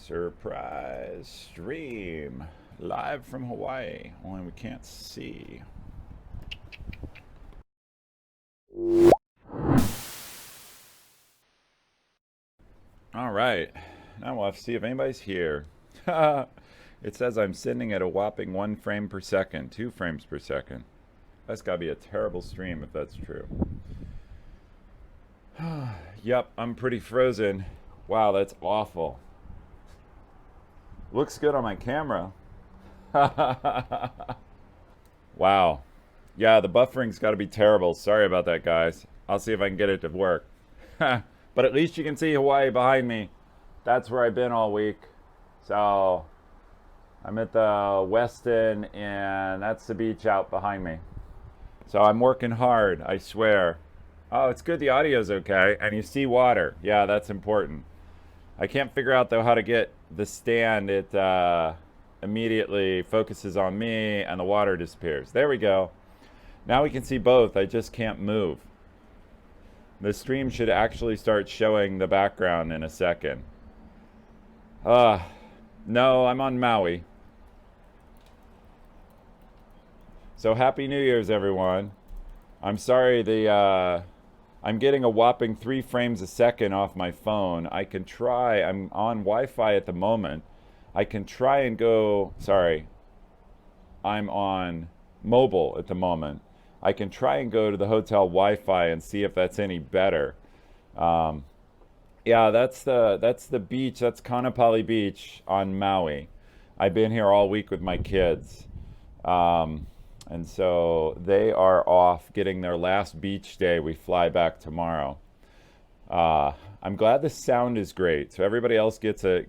Surprise stream live from Hawaii, only we can't see. All right, now we'll have to see if anybody's here. It says I'm sending at a whopping 1 frame per second, 2 frames per second. That's gotta be a terrible stream if that's true. Yep, I'm pretty frozen. Wow, that's awful. Looks good on my camera. Wow. Yeah, the buffering's got to be terrible. Sorry about that, guys. I'll see if I can get it to work. But at least you can see Hawaii behind me. That's where I've been all week. So I'm at the Westin, and that's the beach out behind me. So I'm working hard, I swear. Oh, it's good the audio's okay, and you see water. Yeah, that's important. I can't figure out, though, how to get the stand. It immediately focuses on me, and the water disappears. There we go. Now we can see both. I just can't move. The stream should actually start showing the background in a second. No, I'm on Maui. So happy New Year's, everyone. I'm sorry, I'm getting a whopping 3 frames a second off my phone. I can try, I'm on Wi-Fi at the moment. I can try and go, sorry, I'm on mobile at the moment. I can try and go to the hotel Wi-Fi and see if that's any better. Yeah, that's the beach. That's Kanapali Beach on Maui. I've been here all week with my kids. And so they are off getting their last beach day. We fly back tomorrow. I'm glad the sound is great. So everybody else gets a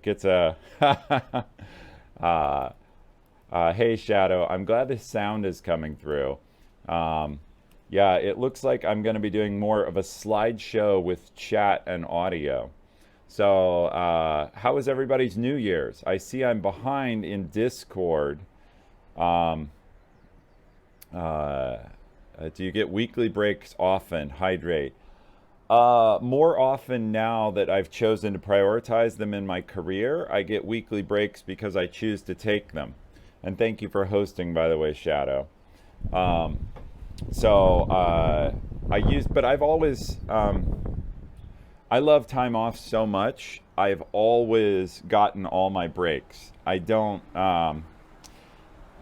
hey Shadow. I'm glad the sound is coming through. Yeah, it looks like I'm going to be doing more of a slideshow with chat and audio. So how was everybody's New Year's? I see I'm behind in Discord. Do you get weekly breaks often? Hydrate. More often now that I've chosen to prioritize them in my career, I get weekly breaks because I choose to take them. And thank you for hosting, by the way, Shadow. But I've always, I love time off so much. I've always gotten all my breaks. I don't,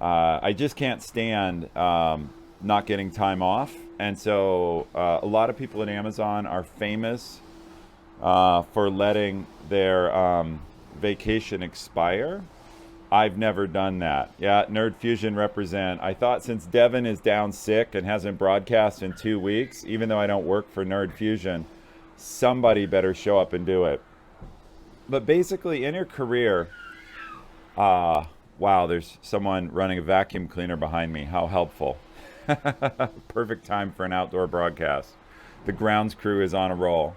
I just can't stand not getting time off. And so a lot of people at Amazon are famous for letting their vacation expire. I've never done that. Yeah, Nerd Fusion represent. I thought since Devin is down sick and hasn't broadcast in 2 weeks, even though I don't work for Nerd Fusion, somebody better show up and do it. But basically, in your career, wow, there's someone running a vacuum cleaner behind me. How helpful. Perfect time for an outdoor broadcast. The grounds crew is on a roll.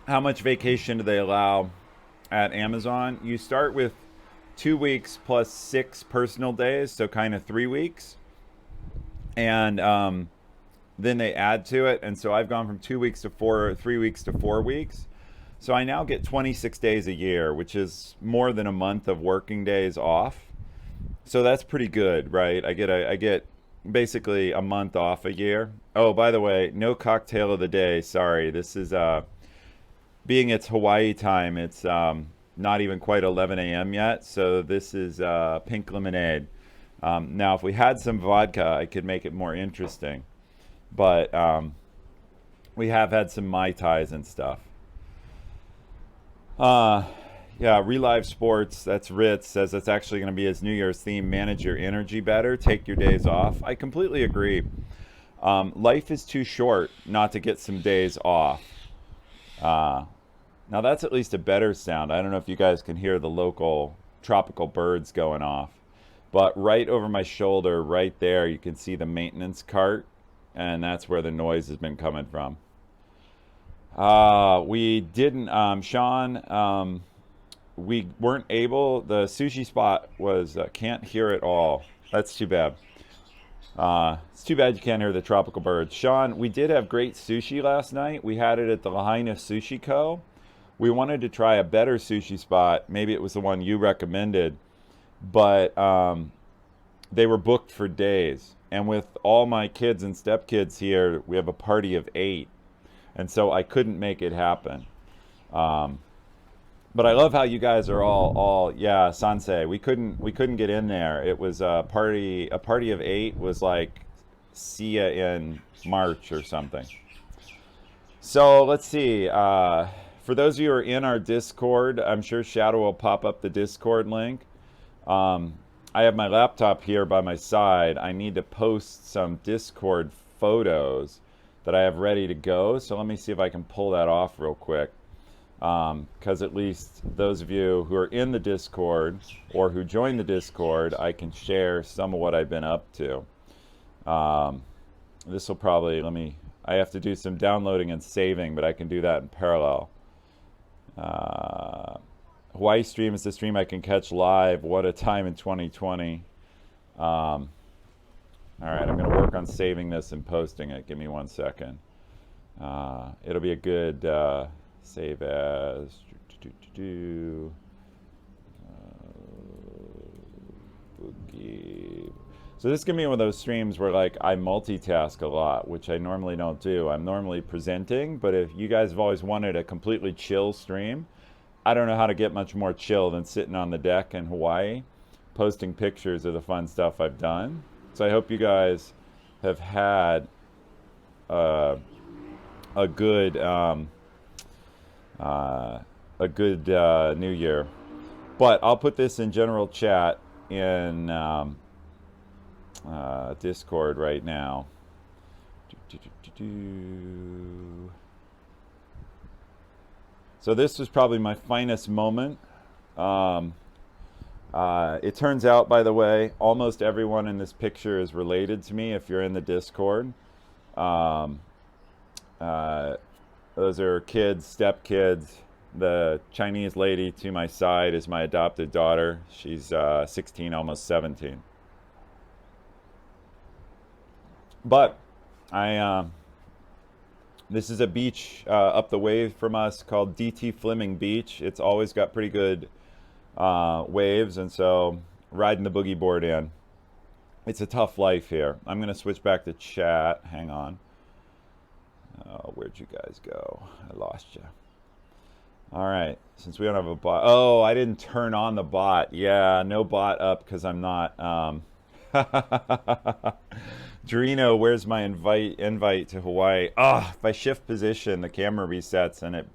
How much vacation do they allow at Amazon? You start with 2 weeks plus 6 personal days, so kind of 3 weeks. And then they add to it. And so I've gone from 2 weeks to 3 weeks to 4 weeks. So I now get 26 days a year, which is more than a month of working days off. So that's pretty good, right? I get basically a month off a year. Oh, by the way, no cocktail of the day. Sorry, this is being it's Hawaii time. It's not even quite 11 a.m. yet, so this is pink lemonade. Now, if we had some vodka, I could make it more interesting, but we have had some Mai Tais and stuff. Yeah, Relive Sports, that's Ritz, says that's actually going to be his New Year's theme. Manage your energy better, take your days off. I completely agree. Life is too short not to get some days off. Now that's at least a better sound. I don't know if you guys can hear the local tropical birds going off. But right over my shoulder, right there, you can see the maintenance cart. And that's where the noise has been coming from. We didn't, Sean, we weren't able, the sushi spot was, can't hear it all. That's too bad. It's too bad you can't hear the tropical birds. Sean, we did have great sushi last night. We had it at the Lahaina Sushi Co., we wanted to try a better sushi spot. Maybe it was the one you recommended, but they were booked for days. And with all my kids and stepkids here, we have a party of 8, and so I couldn't make it happen. Um, but I love how you guys are all yeah, Sansei. We couldn't get in there. It was a party of 8 was like see ya in March or something. So let's see. For those of you who are in our Discord, I'm sure Shadow will pop up the Discord link. Um, I have my laptop here by my side. I need to post some Discord photos that I have ready to go. So let me see if I can pull that off real quick. Because at least those of you who are in the Discord or who join the Discord, I can share some of what I've been up to. Um, this will probably, I have to do some downloading and saving, but I can do that in parallel. Uh, Hawaii stream is the stream I can catch live. What a time in 2020. All right, I'm going to work on saving this and posting it. Give me 1 second. It'll be a good save as. Boogie. So this is going to be one of those streams where like I multitask a lot, which I normally don't do. I'm normally presenting, but if you guys have always wanted a completely chill stream, I don't know how to get much more chill than sitting on the deck in Hawaii, posting pictures of the fun stuff I've done. So I hope you guys have had uh, a good New Year. But I'll put this in general chat in Discord right now. So this was probably my finest moment. Um, it turns out, by the way, almost everyone in this picture is related to me if you're in the Discord. Um, uh, those are kids, stepkids. The Chinese lady to my side is my adopted daughter. She's 16, almost 17. But this is a beach up the way from us called DT Fleming Beach. It's always got pretty good waves, and so riding the boogie board in. It's a tough life here. I'm going to switch back to chat. Hang on. Where'd you guys go? I lost you. All right. Since we don't have a bot. Oh, I didn't turn on the bot. Yeah, no bot up because I'm not. Dorino, where's my invite to Hawaii? Ah, if I shift position, the camera resets and it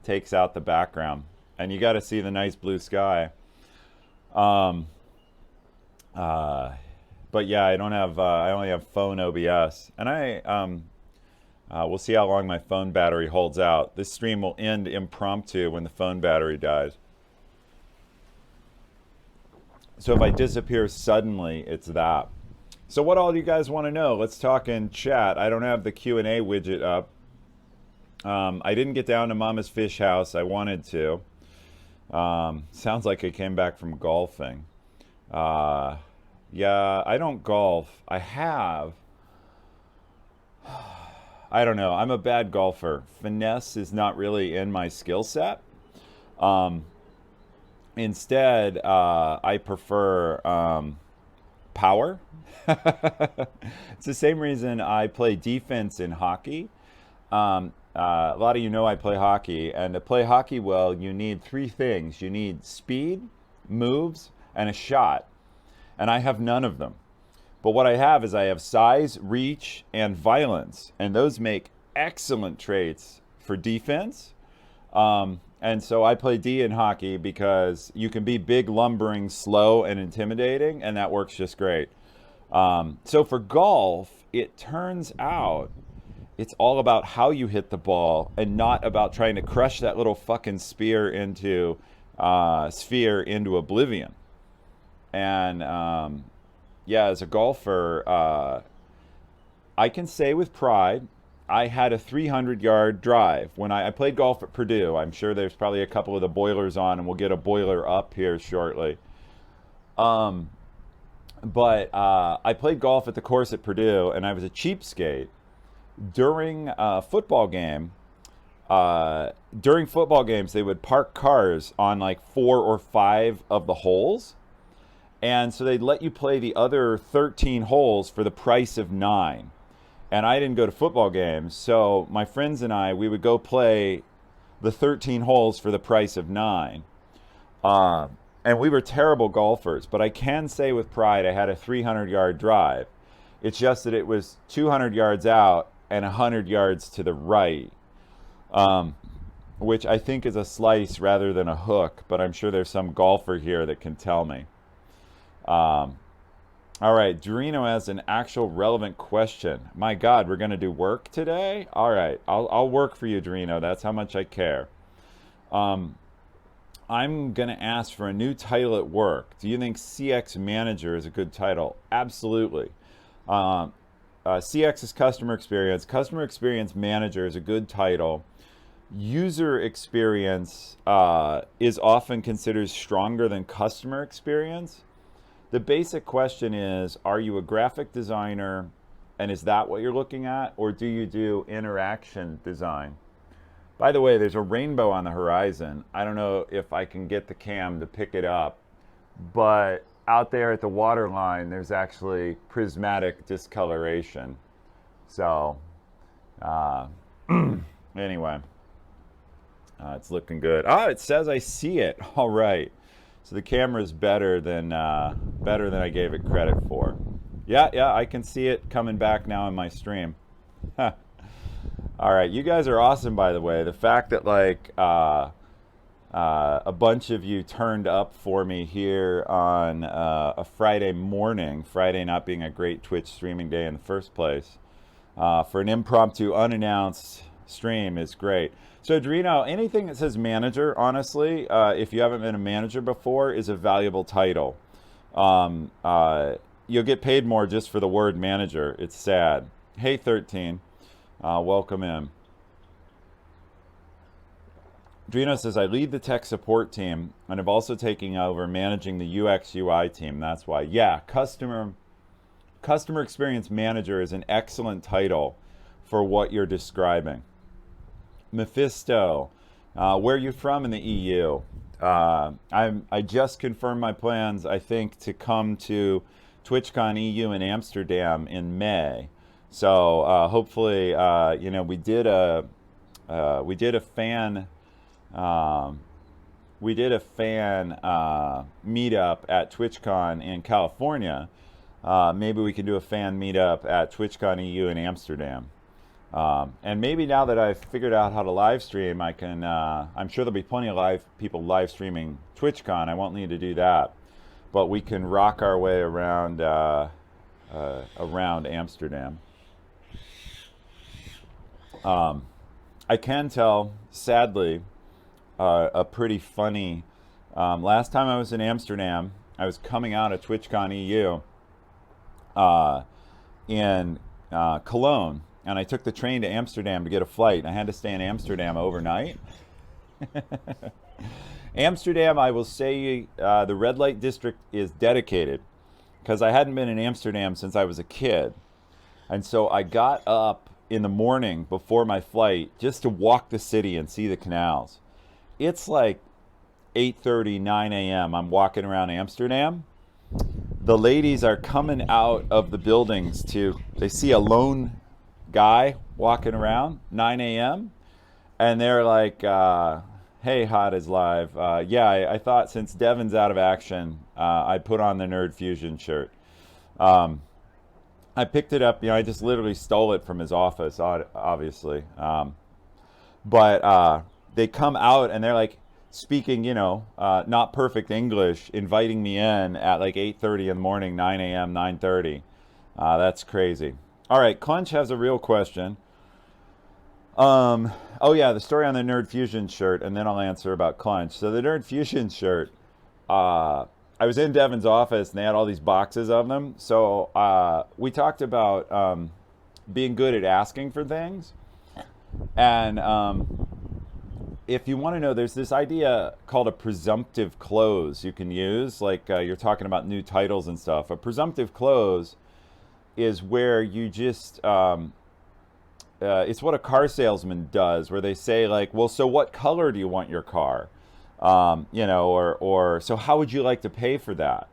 takes out the background. And you got to see the nice blue sky. Um, but yeah, I don't have. I only have phone OBS, and we'll see how long my phone battery holds out. This stream will end impromptu when the phone battery dies. So if I disappear suddenly, it's that. So what all do you guys want to know? Let's talk in chat. I don't have the Q&A widget up. I didn't get down to Mama's Fish House. I wanted to. Sounds like I came back from golfing. Yeah, I don't golf. I have. I don't know. I'm a bad golfer. Finesse is not really in my skill set. Instead, I prefer power. It's the same reason I play defense in hockey. A lot of you know I play hockey, and to play hockey well, you need 3 things. You need speed, moves, and a shot. And I have none of them. But what I have size, reach, and violence, and those make excellent traits for defense. And so I play D in hockey because you can be big, lumbering, slow, and intimidating, and that works just great. So for golf, it turns out it's all about how you hit the ball and not about trying to crush that little fucking sphere into oblivion. And yeah, as a golfer, I can say with pride, I had a 300-yard drive. When I played golf at Purdue, I'm sure there's probably a couple of the boilers on, and we'll get a boiler up here shortly. But I played golf at the course at Purdue, and I was a cheapskate. During a football game, during football games, they would park cars on like 4 or 5 of the holes. And so they'd let you play the other 13 holes for the price of 9. And I didn't go to football games, so my friends and I, we would go play the 13 holes for the price of 9. And we were terrible golfers, but I can say with pride I had a 300-yard drive. It's just that it was 200 yards out and 100 yards to the right, which I think is a slice rather than a hook, but I'm sure there's some golfer here that can tell me. All right, Dorino has an actual relevant question. My God, we're going to do work today? All right, I'll work for you, Dorino. That's how much I care. I'm going to ask for a new title at work. Do you think CX Manager is a good title? Absolutely. CX is Customer Experience. Customer Experience Manager is a good title. User Experience is often considered stronger than Customer Experience. The basic question is, are you a graphic designer, and is that what you're looking at, or do you do interaction design? By the way, there's a rainbow on the horizon. I don't know if I can get the cam to pick it up, but out there at the water line, there's actually prismatic discoloration. So, anyway, it's looking good. It says I see it. All right. So the camera's better than I gave it credit for. Yeah, I can see it coming back now in my stream. All right, you guys are awesome, by the way. The fact that like a bunch of you turned up for me here on a Friday morning, Friday not being a great Twitch streaming day in the first place, for an impromptu, unannounced stream is great. So, Dorino, anything that says manager, honestly, if you haven't been a manager before, is a valuable title. You'll get paid more just for the word manager. It's sad. Hey, 13. Welcome in. Dorino says, I lead the tech support team and have also taken over managing the UX UI team. That's why. Yeah, Customer Experience Manager is an excellent title for what you're describing. Mephisto, where are you from in the EU? I just confirmed my plans, I think, to come to TwitchCon EU in Amsterdam in May. So hopefully, we did a fan meetup at TwitchCon in California. Maybe we can do a fan meetup at TwitchCon EU in Amsterdam. And maybe now that I've figured out how to live stream, I can. I'm sure there'll be plenty of people live streaming TwitchCon. I won't need to do that, but we can rock our way around Amsterdam. I can tell, sadly, a pretty funny. Last time I was in Amsterdam, I was coming out of TwitchCon EU in Cologne. And I took the train to Amsterdam to get a flight. I had to stay in Amsterdam overnight. Amsterdam, I will say, the red light district is dedicated, because I hadn't been in Amsterdam since I was a kid. And so I got up in the morning before my flight just to walk the city and see the canals. It's like 8:30, 9 a.m. I'm walking around Amsterdam. The ladies are coming out of the buildings they see a lone guy walking around 9 a.m. and they're like, hey, Hot is live. I thought since Devin's out of action, I'd put on the Nerd Fusion shirt. I picked it up, I just literally stole it from his office, obviously. But they come out and they're like speaking, not perfect English, inviting me in at like 8:30 in the morning, 9 a.m., 9:30. That's crazy. All right, Clunch has a real question. The story on the Nerd Fusion shirt, and then I'll answer about Clunch. So the Nerd Fusion shirt, I was in Devin's office, and they had all these boxes of them. So we talked about being good at asking for things. And if you want to know, there's this idea called a presumptive close you can use. Like you're talking about new titles and stuff. A presumptive close is where you just it's what a car salesman does, where they say like, well, so what color do you want your car? Or so how would you like to pay for that?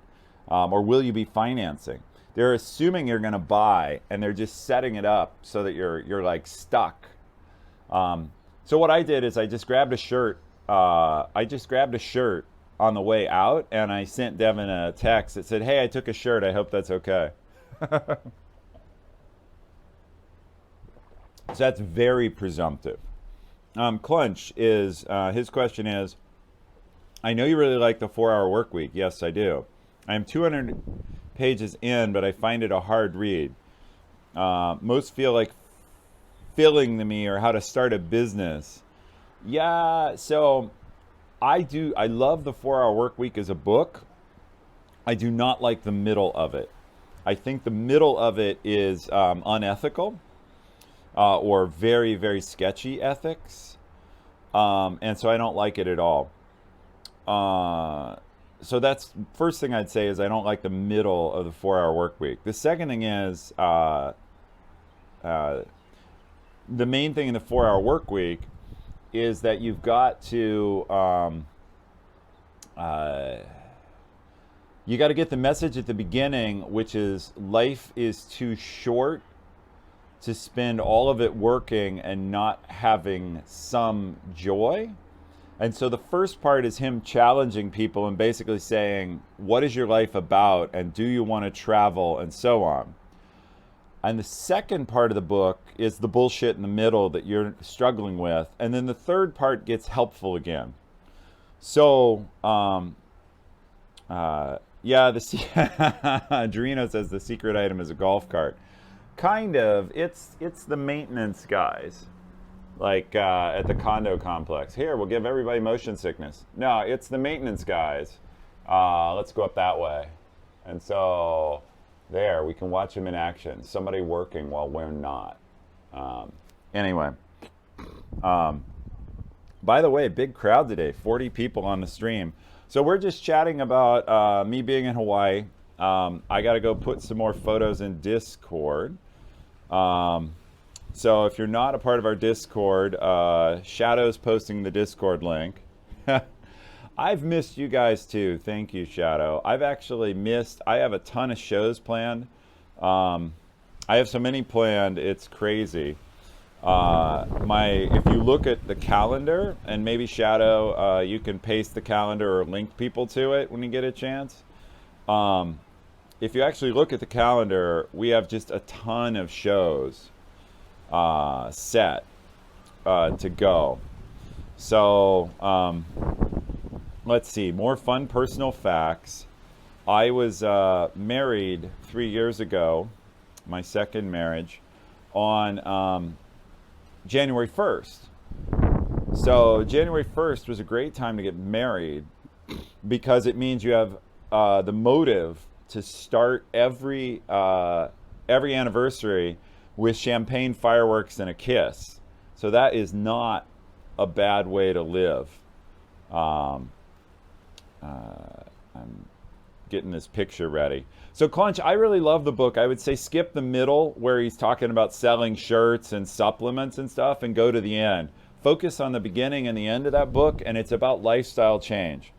Or will you be financing? They're assuming you're going to buy, and they're just setting it up so that you're like stuck. So what I did is I just grabbed a shirt. On the way out, and I sent Devin a text that said, "Hey, I took a shirt. I hope that's okay." So that's very presumptive. Clunch is his question is, I know you really like the 4-hour work week. Yes, I do. I'm 200 pages in, but I find it a hard read. Most feel like filling to me or how to start a business. Yeah, so I love the 4-hour work week as a book. I do not like the middle of it. I think the middle of it is unethical or very, very sketchy ethics. And so I don't like it at all. So that's first thing I'd say is I don't like the middle of the 4-hour work week. The second thing is the main thing in the 4-hour work week is that you've got to you got to get the message at the beginning, which is life is too short to spend all of it working and not having some joy. And so the first part is him challenging people and basically saying, what is your life about, and do you want to travel, and so on. And the second part of the book is the bullshit in the middle that you're struggling with. And then the third part gets helpful again. So, Dorino says the secret item is a golf cart. Kind of. It's the maintenance guys, like at the condo complex. Here, we'll give everybody motion sickness. No, it's the maintenance guys. Let's go up that way. And so there, we can watch them in action. Somebody working while we're not. Anyway. By the way, big crowd today. 40 people on the stream. So we're just chatting about me being in Hawaii. I got to go put some more photos in Discord. So if you're not a part of our Discord, Shadow's posting the Discord link. I've missed you guys too. Thank you, Shadow. I've actually missed, I have a ton of shows planned. I have so many planned, it's crazy. If you look at the calendar, and maybe Shadow, you can paste the calendar or link people to it when you get a chance. If you actually look at the calendar, we have just a ton of shows set to go. So let's see, more fun personal facts. I was married 3 years ago, my second marriage, on January 1st. So January 1st was a great time to get married because it means you have the motive to start every anniversary with champagne, fireworks, and a kiss. So that is not a bad way to live. I'm getting this picture ready. So Clunch, I really love the book. I would say skip the middle where he's talking about selling shirts and supplements and stuff and go to the end. Focus on the beginning and the end of that book, and it's about lifestyle change.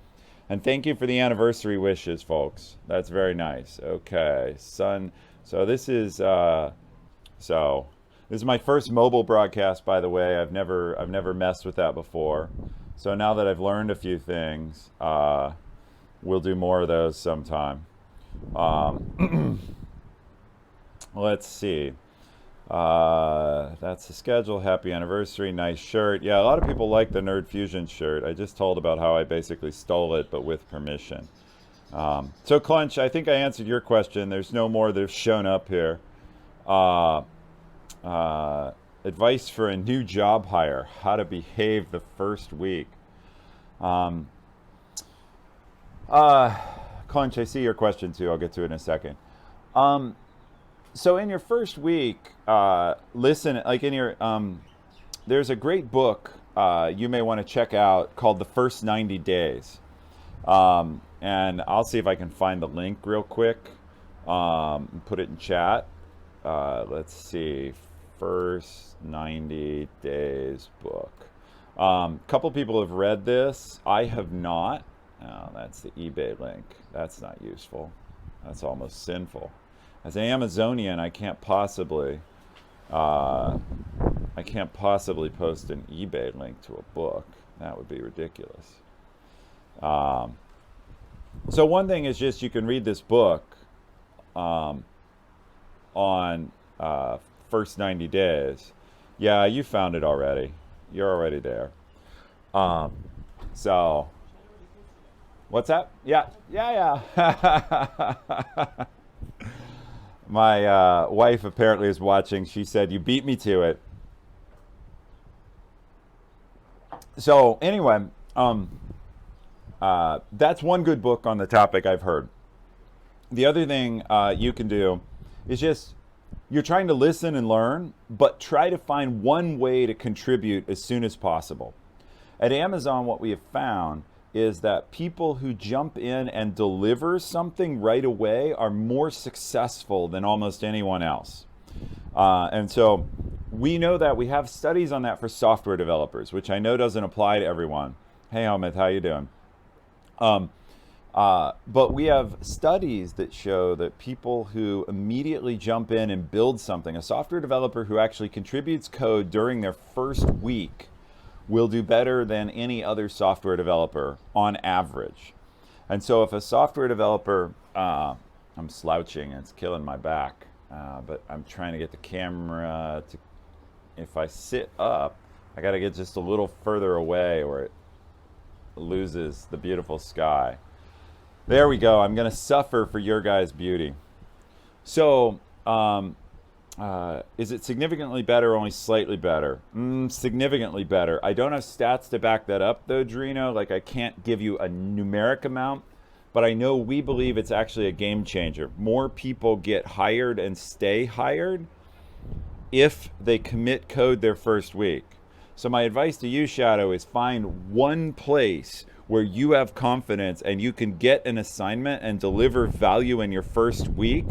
And thank you for the anniversary wishes, folks. That's very nice. Okay, son. So this is my first mobile broadcast, by the way. I've never messed with that before. So now that I've learned a few things, we'll do more of those sometime. Let's see. That's the schedule. Happy anniversary. Nice shirt. Yeah, a lot of people like the Nerd Fusion shirt. I just told about how I basically stole it, but with permission. So Clunch, I think I answered your question. There's no more that have shown up here. Advice for a new job hire. How to behave the first week. Clunch, I see your question too. I'll get to it in a second. So in your first week, listen, like in your, there's a great book you may want to check out called The First 90 Days. And I'll see if I can find the link real quick, and put it in chat. Let's see. First 90 Days book. Couple people have read this. I have not. Oh, that's the eBay link. That's not useful. That's almost sinful. As an Amazonian, I can't possibly post an eBay link to a book. That would be ridiculous. So one thing is just you can read this book on first 90 days. Yeah, you found it already. You're already there. So, what's that? Yeah. My wife apparently is watching. She said, "You beat me to it." So anyway, that's one good book on the topic I've heard. The other thing you can do is just you're trying to listen and learn, but try to find one way to contribute as soon as possible. At Amazon, what we have found is that people who jump in and deliver something right away are more successful than almost anyone else. And so we know that. We have studies on that for software developers, which I know doesn't apply to everyone. Hey, Helmut, how you doing? But we have studies that show that people who immediately jump in and build something, a software developer who actually contributes code during their first week, will do better than any other software developer on average. And so if a software developer, I'm slouching, it's killing my back, but I'm trying to get the camera to, if I sit up, I got to get just a little further away or it loses the beautiful sky. There we go. I'm going to suffer for your guys' beauty. So, is it significantly better or only slightly better? Significantly better. I don't have stats to back that up, though, Drino. Like, I can't give you a numeric amount, but I know we believe it's actually a game changer. More people get hired and stay hired if they commit code their first week. So my advice to you, Shadow, is find one place where you have confidence and you can get an assignment and deliver value in your first week.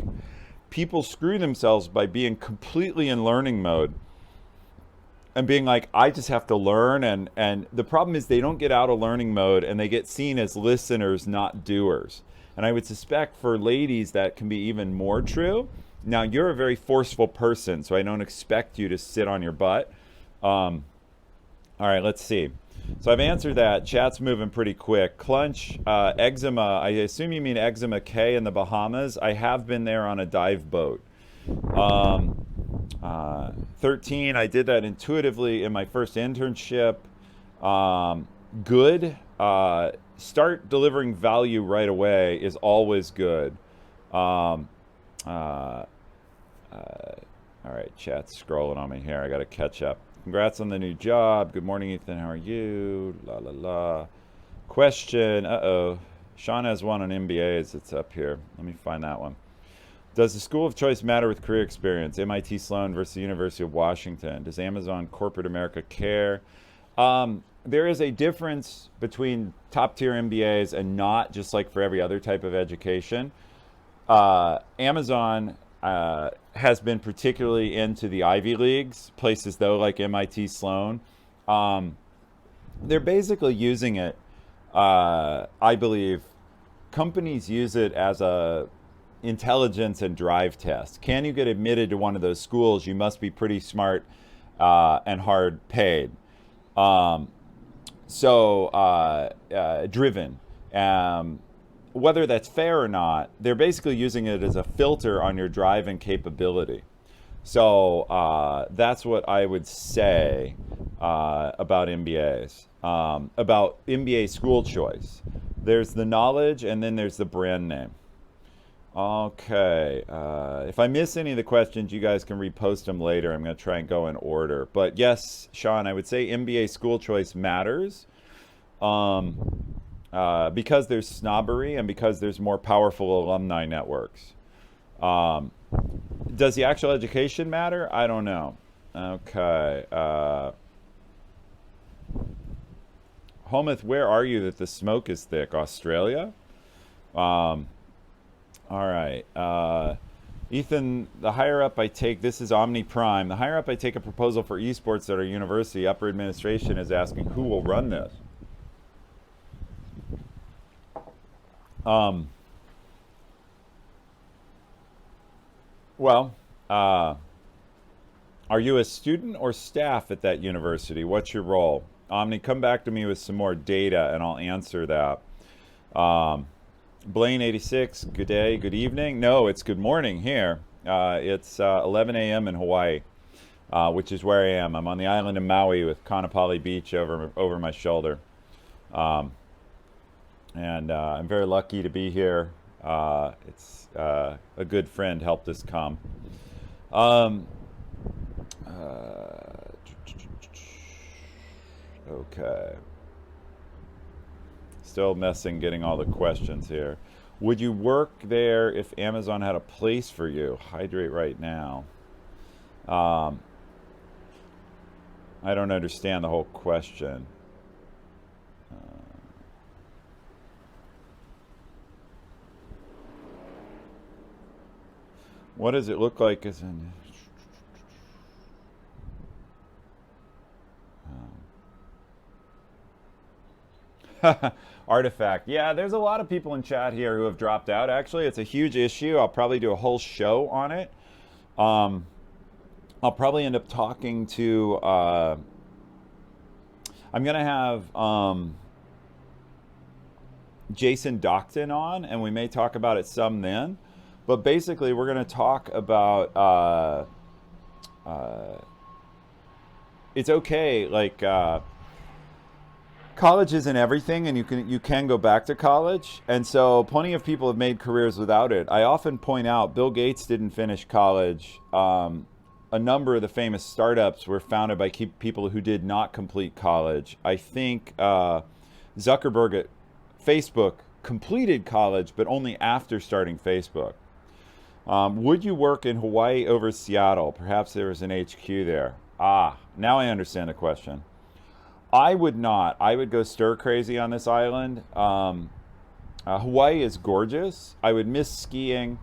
People screw themselves by being completely in learning mode and being like, I just have to learn. And the problem is they don't get out of learning mode and they get seen as listeners, not doers. And I would suspect for ladies that can be even more true. Now, you're a very forceful person, so I don't expect you to sit on your butt. All right, let's see. So I've answered that. Chat's moving pretty quick. Clunch, eczema. I assume you mean eczema K in the Bahamas. I have been there on a dive boat. 13, I did that intuitively in my first internship. Good. Start delivering value right away is always good. All right, chat's scrolling on me here. I got to catch up. Congrats on the new job. Good morning, Ethan. How are you? La la la. Question. Sean has one on MBAs. It's up here. Let me find that one. Does the school of choice matter with career experience? MIT Sloan versus the University of Washington. Does Amazon corporate America care? There is a difference between top tier MBAs and not, just like for every other type of education. Amazon has been particularly into the Ivy Leagues, places though like MIT Sloan. They're basically using it, I believe, companies use it as a intelligence and drive test. Can you get admitted to one of those schools? You must be pretty smart and hard paid. Driven. Whether that's fair or not, they're basically using it as a filter on your drive and capability. So that's what I would say about MBAs, about MBA school choice. There's the knowledge and then there's the brand name. Okay, if I miss any of the questions, you guys can repost them later. I'm going to try and go in order. But yes, Sean, I would say MBA school choice matters. Because there's snobbery and because there's more powerful alumni networks. Does the actual education matter? I don't know. Okay. Homuth, where are you that the smoke is thick? Australia? All right. Ethan, the higher up I take, this is Omni Prime. The higher up I take a proposal for esports at our university, upper administration is asking who will run this. Well, are you a student or staff at that university? What's your role? Omni, come back to me with some more data and I'll answer that. Blaine86, good day, good evening. No, it's good morning here. It's 11 a.m. in Hawaii, which is where I am. I'm on the island of Maui with Kaanapali Beach over my shoulder. And I'm very lucky to be here. It's a good friend helped us come. Okay. Still messing getting all the questions here. Would you work there if Amazon had a place for you? Hydrate right now. I don't understand the whole question. What does it look like as in... Artifact. Yeah, there's a lot of people in chat here who have dropped out. Actually, it's a huge issue. I'll probably do a whole show on it. I'll probably end up talking to... I'm going to have Jason Dockton on, and we may talk about it some then. But basically, we're going to talk about... it's okay, like... college isn't everything, and you can go back to college, and so plenty of people have made careers without it. I often point out Bill Gates didn't finish college. A number of the famous startups were founded by people who did not complete college. I think Zuckerberg at Facebook completed college, but only after starting Facebook. Would you work in Hawaii over Seattle? Perhaps there was an HQ there. Now I understand the question. I would not. I would go stir crazy on this island. Hawaii is gorgeous. I would miss skiing.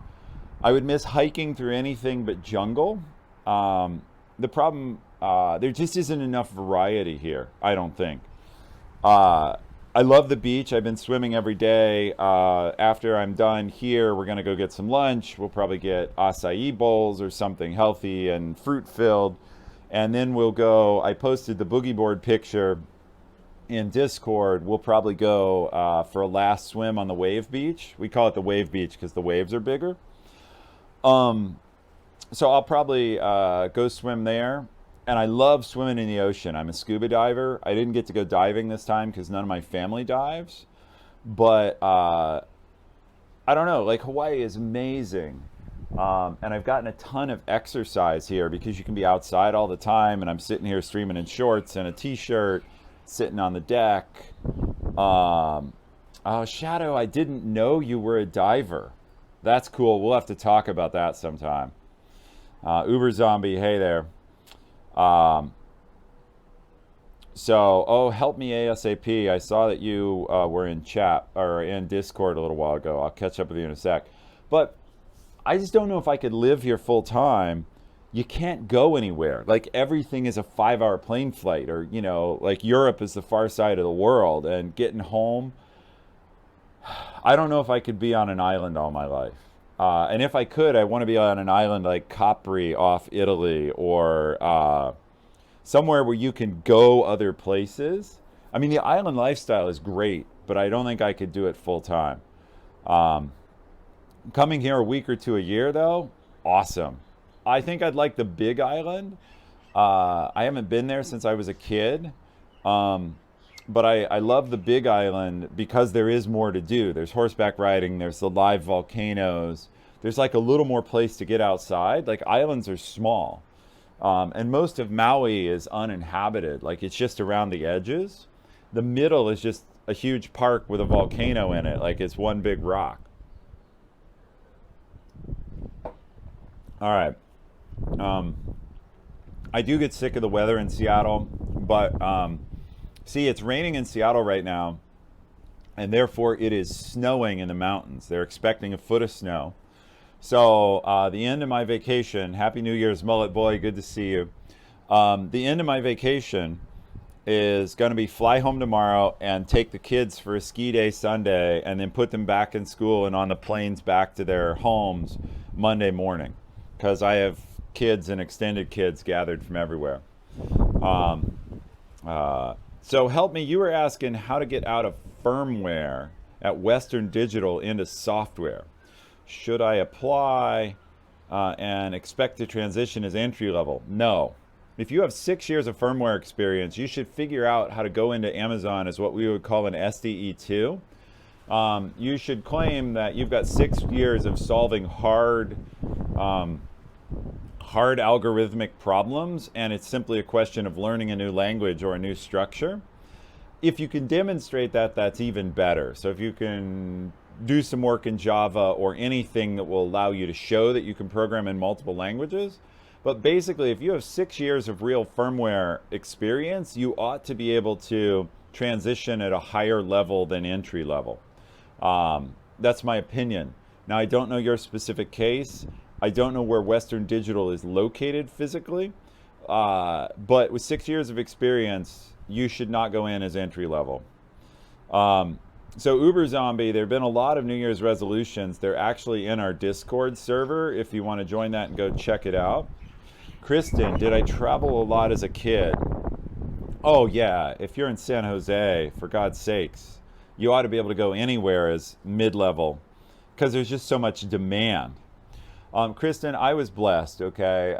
I would miss hiking through anything but jungle. The problem, there just isn't enough variety here, I don't think. I love the beach. I've been swimming every day. After I'm done here, we're going to go get some lunch. We'll probably get acai bowls or something healthy and fruit-filled. And then we'll go, I posted the boogie board picture in Discord. We'll probably go for a last swim on the wave beach. We call it the wave beach because the waves are bigger. So I'll probably go swim there. And I love swimming in the ocean. I'm a scuba diver. I didn't get to go diving this time because none of my family dives. But I don't know, like Hawaii is amazing. And I've gotten a ton of exercise here because you can be outside all the time, and I'm sitting here streaming in shorts and a t-shirt, sitting on the deck. Shadow, I didn't know you were a diver. That's cool. We'll have to talk about that sometime. Uber Zombie, hey there. Help me ASAP. I saw that you were in chat or in Discord a little while ago. I'll catch up with you in a sec. But I just don't know if I could live here full time. You can't go anywhere. Like everything is a 5-hour plane flight, or like Europe is the far side of the world, and getting home. I don't know if I could be on an island all my life. And if I could, I want to be on an island like Capri off Italy, or somewhere where you can go other places. I mean, the island lifestyle is great, but I don't think I could do it full time. Coming here a week or two a year, though, awesome. I think I'd like the Big Island. I haven't been there since I was a kid, but I love the Big Island because there is more to do. There's horseback riding, there's the live volcanoes, there's like a little more place to get outside. Like islands are small, and most of Maui is uninhabited. Like it's just around the edges. The middle is just a huge park with a volcano in it. Like it's one big rock. All right. I do get sick of the weather in Seattle, but see, it's raining in Seattle right now, and therefore it is snowing in the mountains. They're expecting a foot of snow. So the end of my vacation, Happy New Year's, Mullet Boy, good to see you. The end of my vacation is going to be fly home tomorrow and take the kids for a ski day Sunday and then put them back in school and on the planes back to their homes Monday morning because I have kids and extended kids gathered from everywhere. Um, so help me, you were asking how to get out of firmware at Western Digital into software. Should I apply and expect to transition as entry level? No. If you have 6 years of firmware experience, you should figure out how to go into Amazon as what we would call an SDE2. You should claim that you've got 6 years of solving um, hard algorithmic problems, and it's simply a question of learning a new language or a new structure. If you can demonstrate that, that's even better. So if you can do some work in Java or anything that will allow you to show that you can program in multiple languages. But basically, if you have 6 years of real firmware experience, you ought to be able to transition at a higher level than entry level. That's my opinion. Now, I don't know your specific case. I don't know where Western Digital is located physically. But with 6 years of experience, you should not go in as entry level. So Uber Zombie, there have been a lot of New Year's resolutions. They're actually in our Discord server if you want to join that and go check it out. Kristen, did I travel a lot as a kid? Oh yeah, if you're in San Jose, for God's sakes, you ought to be able to go anywhere as mid-level because there's just so much demand. Kristen, I was blessed, okay?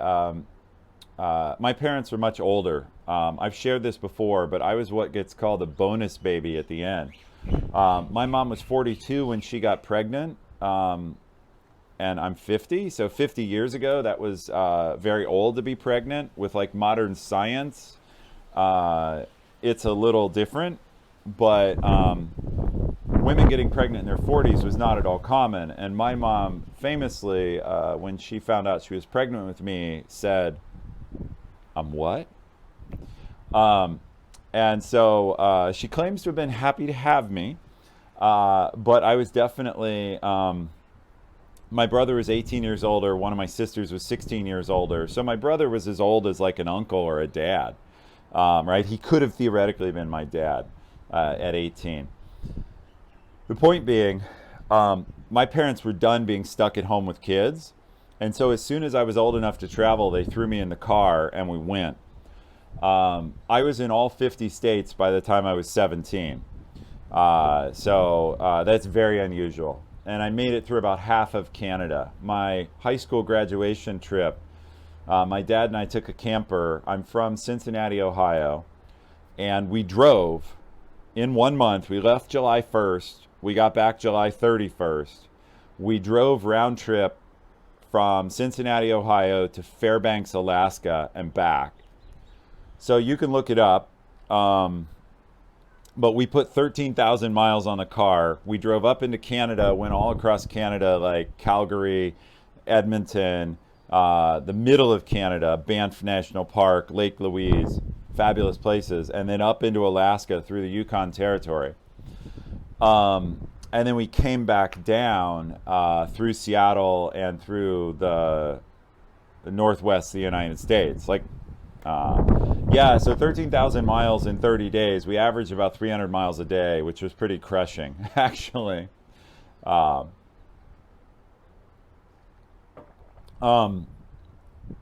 My parents were much older. I've shared this before, but I was what gets called a bonus baby at the end. My mom was 42 when she got pregnant, and I'm 50. So 50 years ago, that was very old to be pregnant. With like modern science, it's a little different. But women getting pregnant in their 40s was not at all common. And my mom famously, when she found out she was pregnant with me, said, "I'm what?" And so she claims to have been happy to have me, but I was definitely, my brother was 18 years older, one of my sisters was 16 years older, so my brother was as old as like an uncle or a dad, right? He could have theoretically been my dad at 18. The point being, my parents were done being stuck at home with kids, and so as soon as I was old enough to travel, they threw me in the car and we went. I was in all 50 states by the time I was 17. So that's very unusual. And I made it through about half of Canada. My high school graduation trip, my dad and I took a camper. I'm from Cincinnati, Ohio. And we drove in 1 month. We left July 1st. We got back July 31st. We drove round trip from Cincinnati, Ohio to Fairbanks, Alaska and back. So you can look it up, but we put 13,000 miles on the car. We drove up into Canada, went all across Canada, like Calgary, Edmonton, the middle of Canada, Banff National Park, Lake Louise, fabulous places, and then up into Alaska through the Yukon Territory. And then we came back down through Seattle and through the northwest of the United States. Yeah, so 13,000 miles in 30 days. We averaged about 300 miles a day, which was pretty crushing, actually. Um,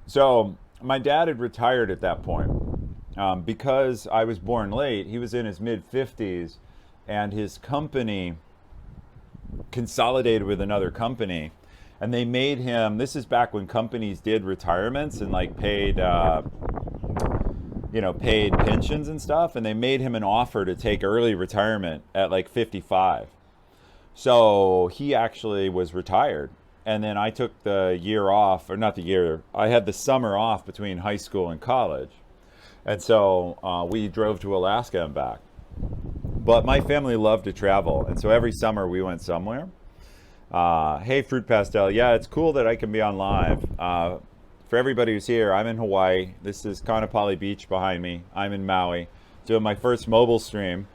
so my dad had retired at that point. Because I was born late, he was in his mid-50s, and his company consolidated with another company. And they made him, this is back when companies did retirements and like paid pensions and stuff, and they made him an offer to take early retirement at like 55. So he actually was retired. And then I took the year off, or not the year, I had the summer off between high school and college. And so we drove to Alaska and back. But my family loved to travel, and so every summer we went somewhere. Hey, Fruit Pastel. Yeah, it's cool that I can be on live. For everybody who's here, I'm in Hawaii. This is Kaanapali Beach behind me. I'm in Maui, doing my first mobile stream.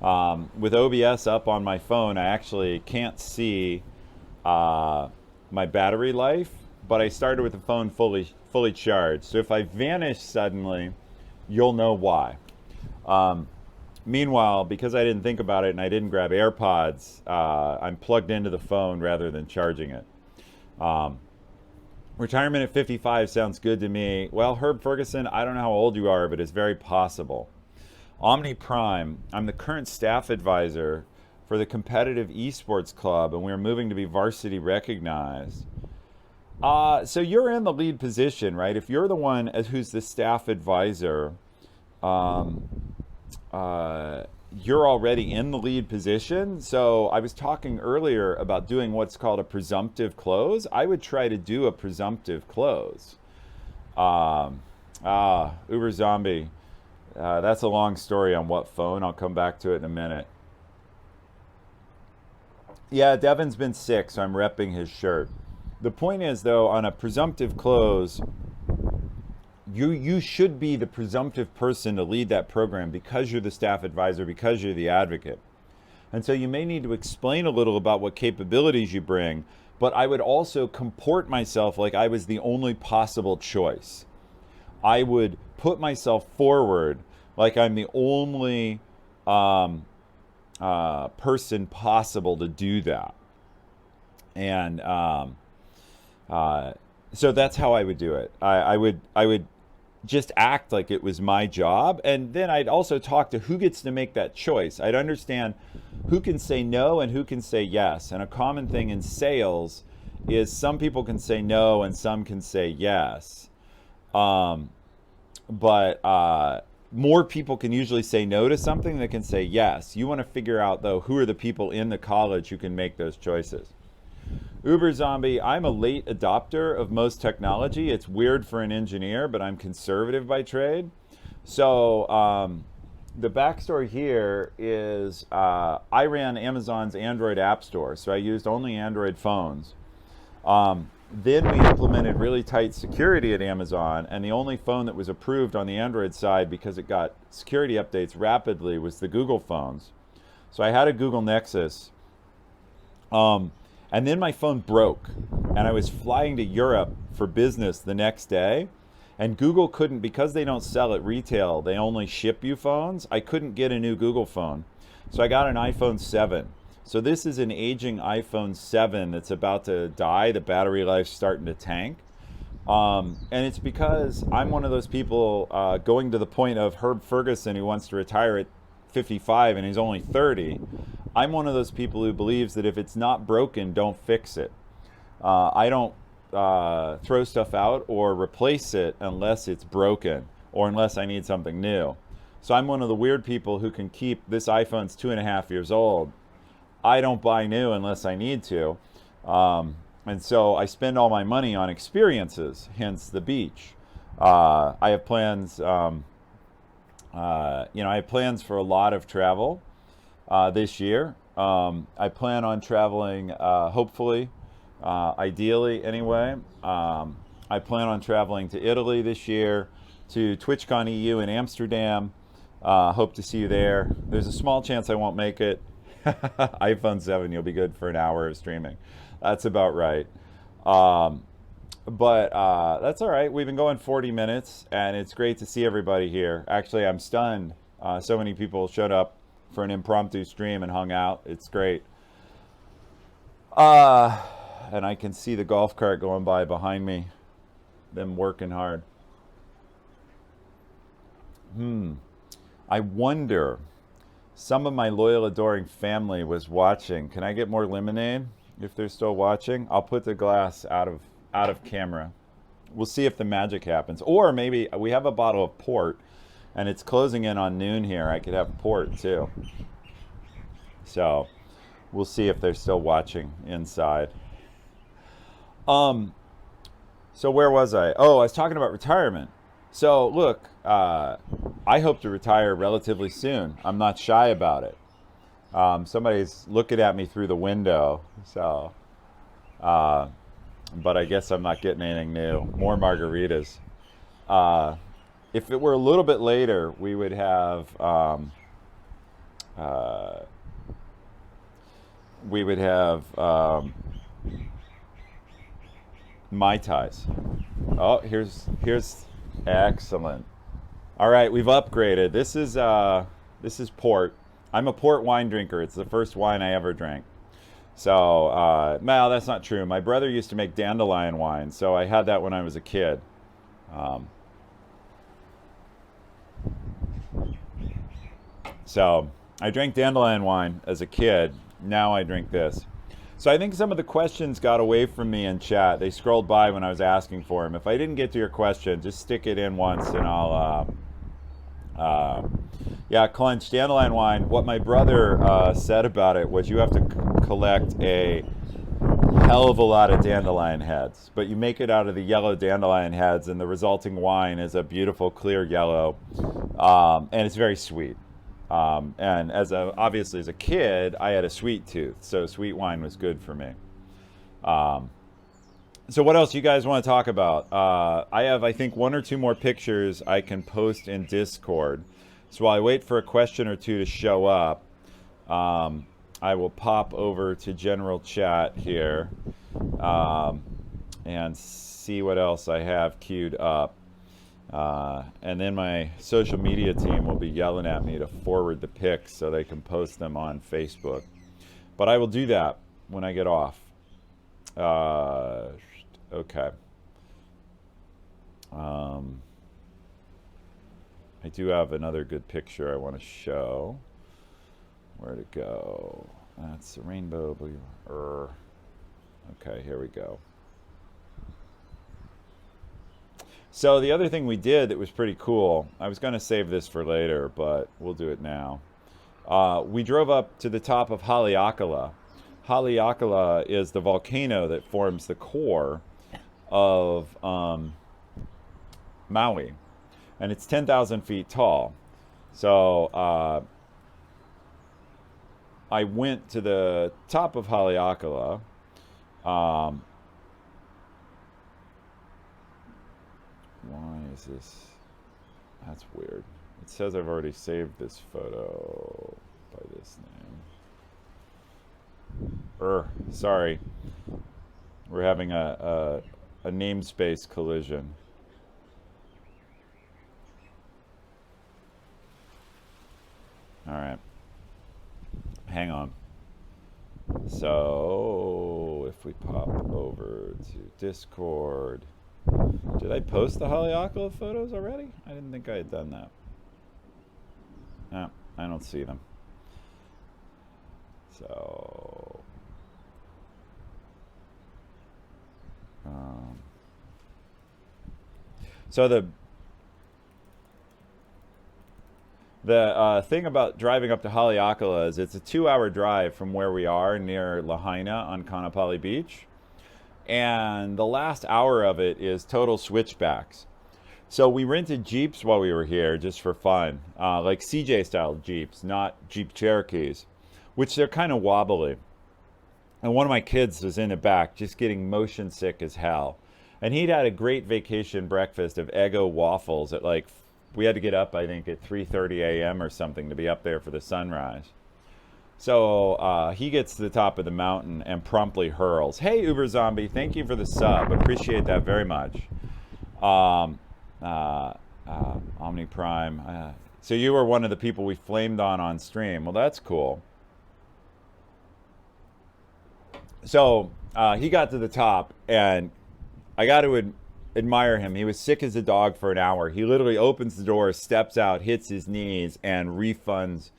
With OBS up on my phone, I actually can't see my battery life, but I started with the phone fully charged. So if I vanish suddenly, you'll know why. Um, Meanwhile, because I didn't think about it and I didn't grab AirPods, I'm plugged into the phone rather than charging it. Um, Retirement at 55 sounds good to me. Well, Herb Ferguson, I don't know how old you are, but it's very possible. Omni Prime, I'm the current staff advisor for the competitive esports club, and we're moving to be varsity recognized. So you're in the lead position, right? If you're the one who's the staff advisor, um, uh, you're already in the lead position. So I was talking earlier about doing what's called a presumptive close. I would try to do a presumptive close. Um, Uber Zombie. That's a long story on what phone. I'll come back to it in a minute. Yeah, Devin's been sick, so I'm repping his shirt. The point is, though, on a presumptive close, you should be the presumptive person to lead that program because you're the staff advisor, because you're the advocate. And so you may need to explain a little about what capabilities you bring, but I would also comport myself like I was the only possible choice. I would put myself forward like I'm the only um, person possible to do that. And uh, so that's how I would do it. I would just act like it was my job, and then I'd also talk to who gets to make that choice. I'd understand who can say no and who can say yes. And a common thing in sales is some people can say no and some can say yes. Um, but more people can usually say no to something than can say yes. You want to figure out, though, who are the people in the college who can make those choices. Uber Zombie, I'm a late adopter of most technology. It's weird for an engineer, but I'm conservative by trade. So the backstory here is I ran Amazon's Android App Store, so I used only Android phones. Then we implemented really tight security at Amazon, and the only phone that was approved on the Android side because it got security updates rapidly was the Google phones. So I had a Google Nexus. And then my phone broke, and I was flying to Europe for business the next day. And Google couldn't, because they don't sell at retail, they only ship you phones. I couldn't get a new Google phone. So I got an iPhone 7. So this is an aging iPhone 7 that's about to die. The battery life's starting to tank. And it's because I'm one of those people going to the point of Herb Ferguson who wants to retire at 55 and he's only 30. I'm one of those people who believes that if it's not broken, don't fix it. I don't throw stuff out or replace it unless it's broken or unless I need something new. So I'm one of the weird people who can keep this iPhone's 2.5 years old. I don't buy new unless I need to. And so I spend all my money on experiences, hence the beach. I have plans, I have plans for a lot of travel this year. I plan on traveling, hopefully, ideally anyway. I plan on traveling to Italy this year, to TwitchCon EU in Amsterdam. Hope to see you there. There's a small chance I won't make it. iPhone 7, you'll be good for an hour of streaming. That's about right. But that's all right. We've been going 40 minutes, and it's great to see everybody here. Actually, I'm stunned. So many people showed up for an impromptu stream and hung out. It's great. And I can see the golf cart going by behind me, them working hard. I wonder, some of my loyal, adoring family was watching. Can I get more lemonade if they're still watching? I'll put the glass out of camera. We'll see if the magic happens. Or maybe we have a bottle of port, and it's closing in on noon here. I could have port, too. So we'll see if they're still watching inside. So where was I? Oh, I was talking about retirement. So look, I hope to retire relatively soon. I'm not shy about it. Somebody's looking at me through the window, so but I guess I'm not getting anything new. More margaritas. If it were a little bit later, we would have Mai Tais. Oh, here's excellent. All right, we've upgraded. This is port. I'm a port wine drinker. It's the first wine I ever drank. So, well, that's not true. My brother used to make dandelion wine, so I had that when I was a kid. Um, so I drank dandelion wine as a kid. Now I drink this. So I think some of the questions got away from me in chat. They scrolled by when I was asking for them. If I didn't get to your question, just stick it in once and yeah, clenched dandelion wine. What my brother said about it was you have to collect a hell of a lot of dandelion heads, but you make it out of the yellow dandelion heads, and the resulting wine is a beautiful clear yellow, and it's very sweet. And obviously as a kid, I had a sweet tooth, so sweet wine was good for me. Um, so what else you guys want to talk about? I have, I think, one or two more pictures I can post in Discord. So while I wait for a question or two to show up, I will pop over to general chat here and see what else I have queued up. And then my social media team will be yelling at me to forward the pics so they can post them on Facebook. But I will do that when I get off. Okay. I do have another good picture I want to show. Where'd it go? That's the rainbow blue. Okay, here we go. So the other thing we did that was pretty cool, I was going to save this for later, but we'll do it now. We drove up to the top of Haleakala. Haleakala is the volcano that forms the core of Maui, and it's 10,000 feet tall. So I went to the top of Haleakala. Why is this? That's weird. It says I've already saved this photo by this name. Sorry. We're having a namespace collision. All right. Hang on. So if we pop over to Discord, did I post the Haleakala photos already? I didn't think I had done that. No, I don't see them. So so the thing about driving up to Haleakala is it's a 2-hour drive from where we are near Lahaina on Kaanapali Beach. And the last hour of it is total switchbacks. So we rented Jeeps while we were here just for fun, like CJ style Jeeps, not Jeep Cherokees, which they're kind of wobbly. And one of my kids was in the back just getting motion sick as hell. And he'd had a great vacation breakfast of Eggo waffles at we had to get up, I think, at 3:30 a.m. or something to be up there for the sunrise. So he gets to the top of the mountain and promptly hurls. Hey, Uber Zombie, thank you for the sub. Appreciate that very much. Omni Prime. So you were one of the people we flamed on stream. Well, that's cool. So he got to the top, and I got to admire him. He was sick as a dog for an hour. He literally opens the door, steps out, hits his knees, and refunds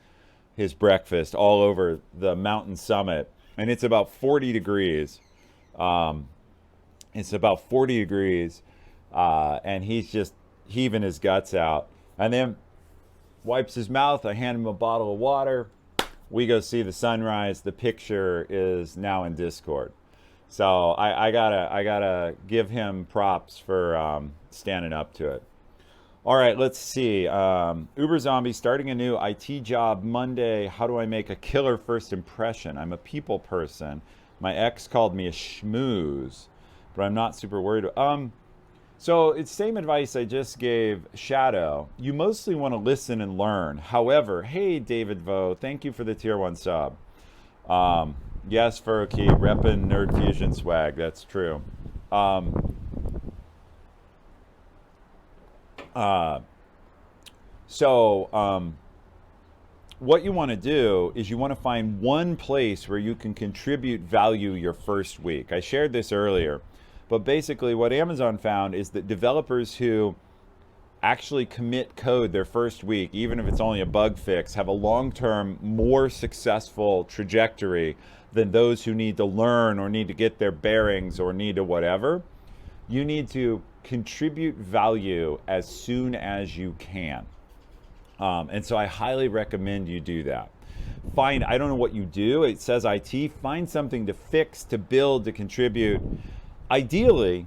his breakfast all over the mountain summit. And it's about 40 degrees. And he's just heaving his guts out. And then wipes his mouth. I hand him a bottle of water. We go see the sunrise. The picture is now in Discord. So I gotta give him props for standing up to it. All right, let's see. Uber Zombie, starting a new IT job Monday. How do I make a killer first impression? I'm a people person. My ex called me a schmooze, but I'm not super worried. So it's same advice I just gave Shadow. You mostly want to listen and learn. However, hey, David Vo, thank you for the tier 1 sub. Yes, Furokey, reppin' Nerd Fusion swag. That's true. Um, so what you want to do is you want to find one place where you can contribute value your first week. I shared this earlier, but basically what Amazon found is that developers who actually commit code their first week, even if it's only a bug fix, have a long-term, more successful trajectory than those who need to learn or need to get their bearings or need to whatever. You need to contribute value as soon as you can. And so I highly recommend you do that. I don't know what you do. It says IT. Find something to fix, to build, to contribute. Ideally,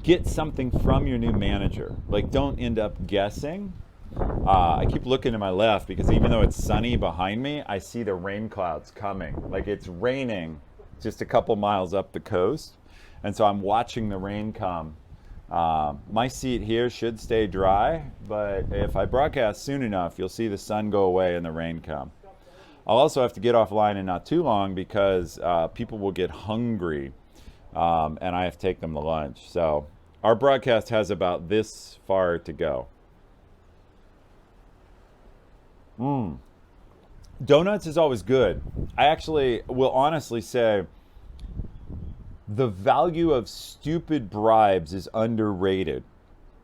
get something from your new manager. Like, don't end up guessing. I keep looking to my left because even though it's sunny behind me, I see the rain clouds coming. Like, it's raining just a couple miles up the coast. And so I'm watching the rain come. My seat here should stay dry, but if I broadcast soon enough, you'll see the sun go away and the rain come. I'll also have to get offline in not too long because people will get hungry, and I have to take them to lunch. So our broadcast has about this far to go. Donuts is always good. I actually will honestly say the value of stupid bribes is underrated.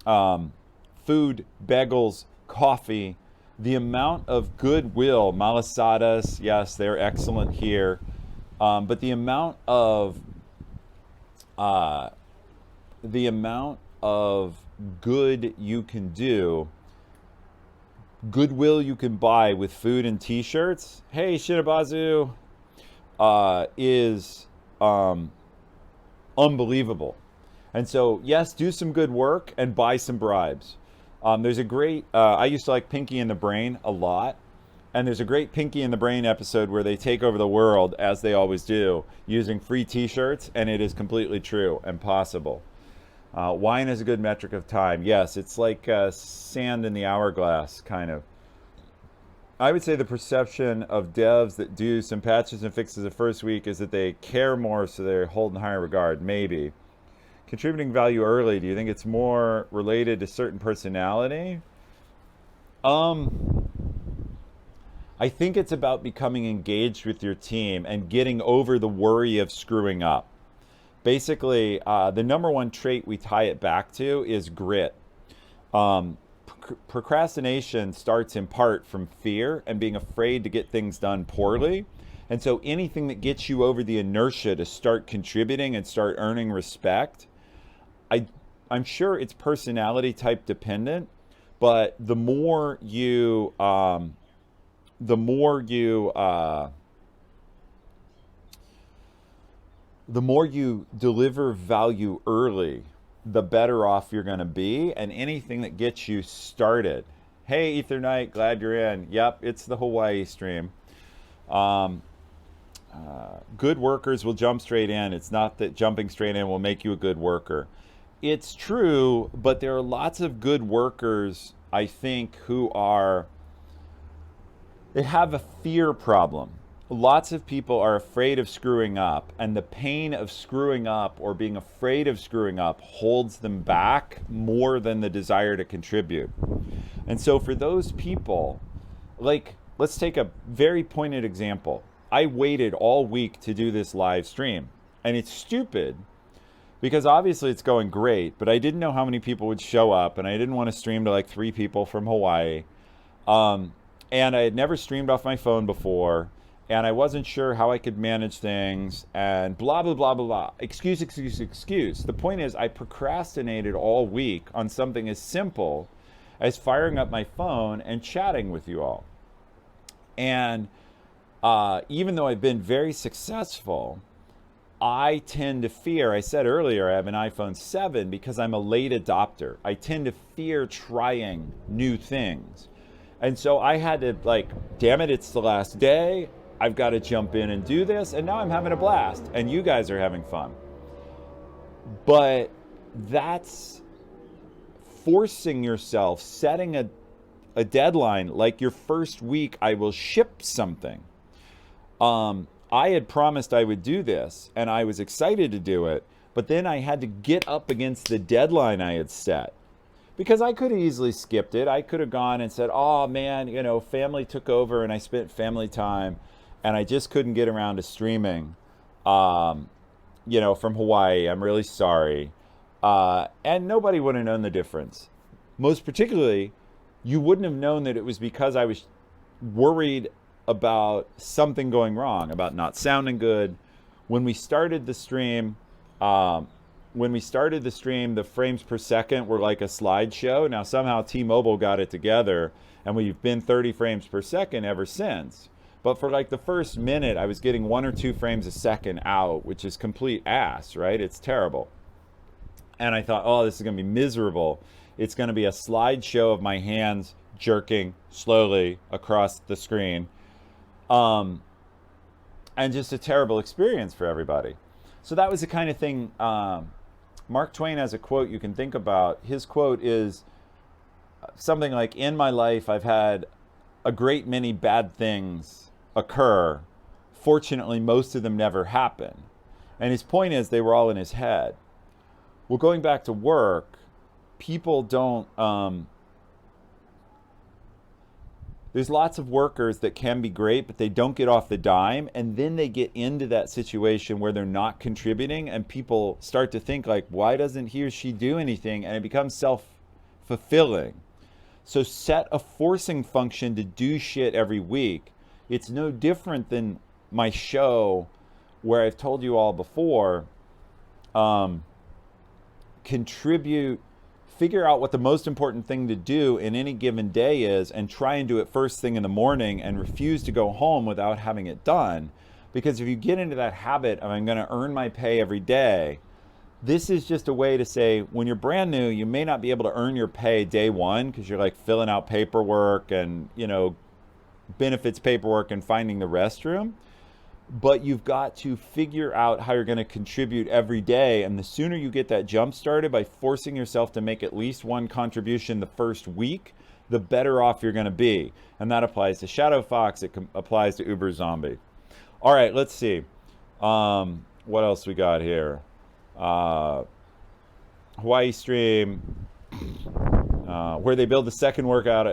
Food, bagels, coffee, the amount of goodwill, malasadas, yes, they're excellent here, but the amount of good you can do, goodwill you can buy with food and t-shirts, hey Shinabazu, is unbelievable. And so, yes, do some good work and buy some bribes. There's a great, I used to like Pinky and the Brain a lot. And there's a great Pinky and the Brain episode where they take over the world, as they always do, using free t-shirts. And it is completely true and possible. Wine is a good metric of time. Yes, it's like sand in the hourglass, kind of. I would say the perception of devs that do some patches and fixes the first week is that they care more, so they're held in higher regard. Maybe. Contributing value early, do you think it's more related to certain personality? I think it's about becoming engaged with your team and getting over the worry of screwing up. Basically, the number one trait we tie it back to is grit. Procrastination starts in part from fear and being afraid to get things done poorly. And so anything that gets you over the inertia to start contributing and start earning respect, I'm sure it's personality type dependent, but the more you deliver value early, the better off you're going to be, and anything that gets you started. Hey, Ether Knight, glad you're in. Yep, it's the Hawaii stream. Good workers will jump straight in. It's not that jumping straight in will make you a good worker. It's true, but there are lots of good workers, I think, they have a fear problem. Lots of people are afraid of screwing up, and the pain of screwing up or being afraid of screwing up holds them back more than the desire to contribute. And so for those people, like, let's take a very pointed example. I waited all week to do this live stream, and it's stupid because obviously it's going great, but I didn't know how many people would show up, and I didn't want to stream to like 3 people from Hawaii. And I had never streamed off my phone before, and I wasn't sure how I could manage things, and blah, blah, blah, blah, blah. Excuse. The point is, I procrastinated all week on something as simple as firing up my phone and chatting with you all. And even though I've been very successful, I tend to fear, I said earlier, I have an iPhone 7 because I'm a late adopter. I tend to fear trying new things. And so I had to, like, damn it, it's the last day. I've got to jump in and do this. And now I'm having a blast. And you guys are having fun. But that's forcing yourself, setting a deadline. Like your first week, I will ship something. I had promised I would do this, and I was excited to do it. But then I had to get up against the deadline I had set. Because I could have easily skipped it. I could have gone and said, oh man, family took over and I spent family time and I just couldn't get around to streaming, from Hawaii. I'm really sorry. And nobody would have known the difference. Most particularly, you wouldn't have known that it was because I was worried about something going wrong, about not sounding good. When we started the stream, the frames per second were like a slideshow. Now somehow T-Mobile got it together, and we've been 30 frames per second ever since. But for like the first minute, I was getting 1 or 2 frames a second out, which is complete ass, right? It's terrible. And I thought, oh, this is going to be miserable. It's going to be a slideshow of my hands jerking slowly across the screen. And just a terrible experience for everybody. So that was the kind of thing. Mark Twain has a quote you can think about. His quote is something like, in my life, I've had a great many bad things occur. Fortunately, most of them never happen. And his point is they were all in his head. Well, going back to work, people don't... there's lots of workers that can be great, but they don't get off the dime. And then they get into that situation where they're not contributing. And people start to think like, why doesn't he or she do anything? And it becomes self-fulfilling. So set a forcing function to do shit every week. It's no different than my show where I've told you all before, contribute, figure out what the most important thing to do in any given day is, and try and do it first thing in the morning and refuse to go home without having it done. Because if you get into that habit of I'm going to earn my pay every day, this is just a way to say when you're brand new, you may not be able to earn your pay day one because you're like filling out paperwork and, benefits paperwork and finding the restroom. But you've got to figure out how you're going to contribute every day. And the sooner you get that jump started by forcing yourself to make at least one contribution the first week, the better off you're going to be. And that applies to Shadow Fox. It applies to Uber Zombie. All right, let's see. What else we got here? Hawaii Stream, where they build the second world out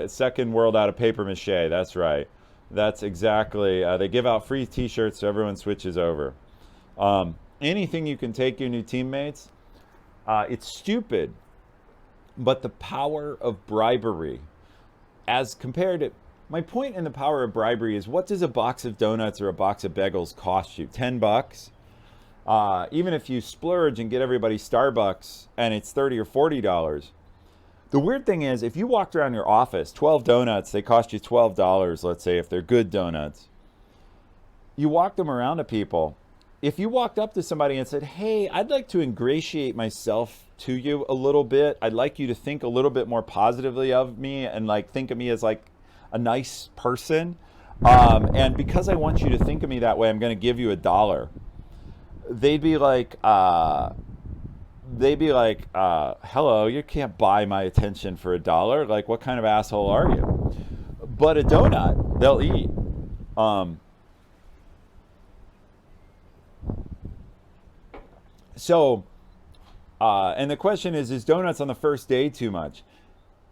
of paper mache. That's right. That's exactly. They give out free T-shirts so everyone switches over. Anything you can take your new teammates. It's stupid, but the power of bribery, as compared to my point in the power of bribery is, what does a box of donuts or a box of bagels cost you? $10. Even if you splurge and get everybody Starbucks and it's $30 or $40. The weird thing is, if you walked around your office, 12 donuts, they cost you $12, let's say, if they're good donuts. You walk them around to people. If you walked up to somebody and said, hey, I'd like to ingratiate myself to you a little bit. I'd like you to think a little bit more positively of me and like think of me as like a nice person. And because I want you to think of me that way, I'm going to give you $1. They'd be like, hello, you can't buy my attention for $1. Like, what kind of asshole are you? But a donut, they'll eat. And the question is donuts on the first day too much?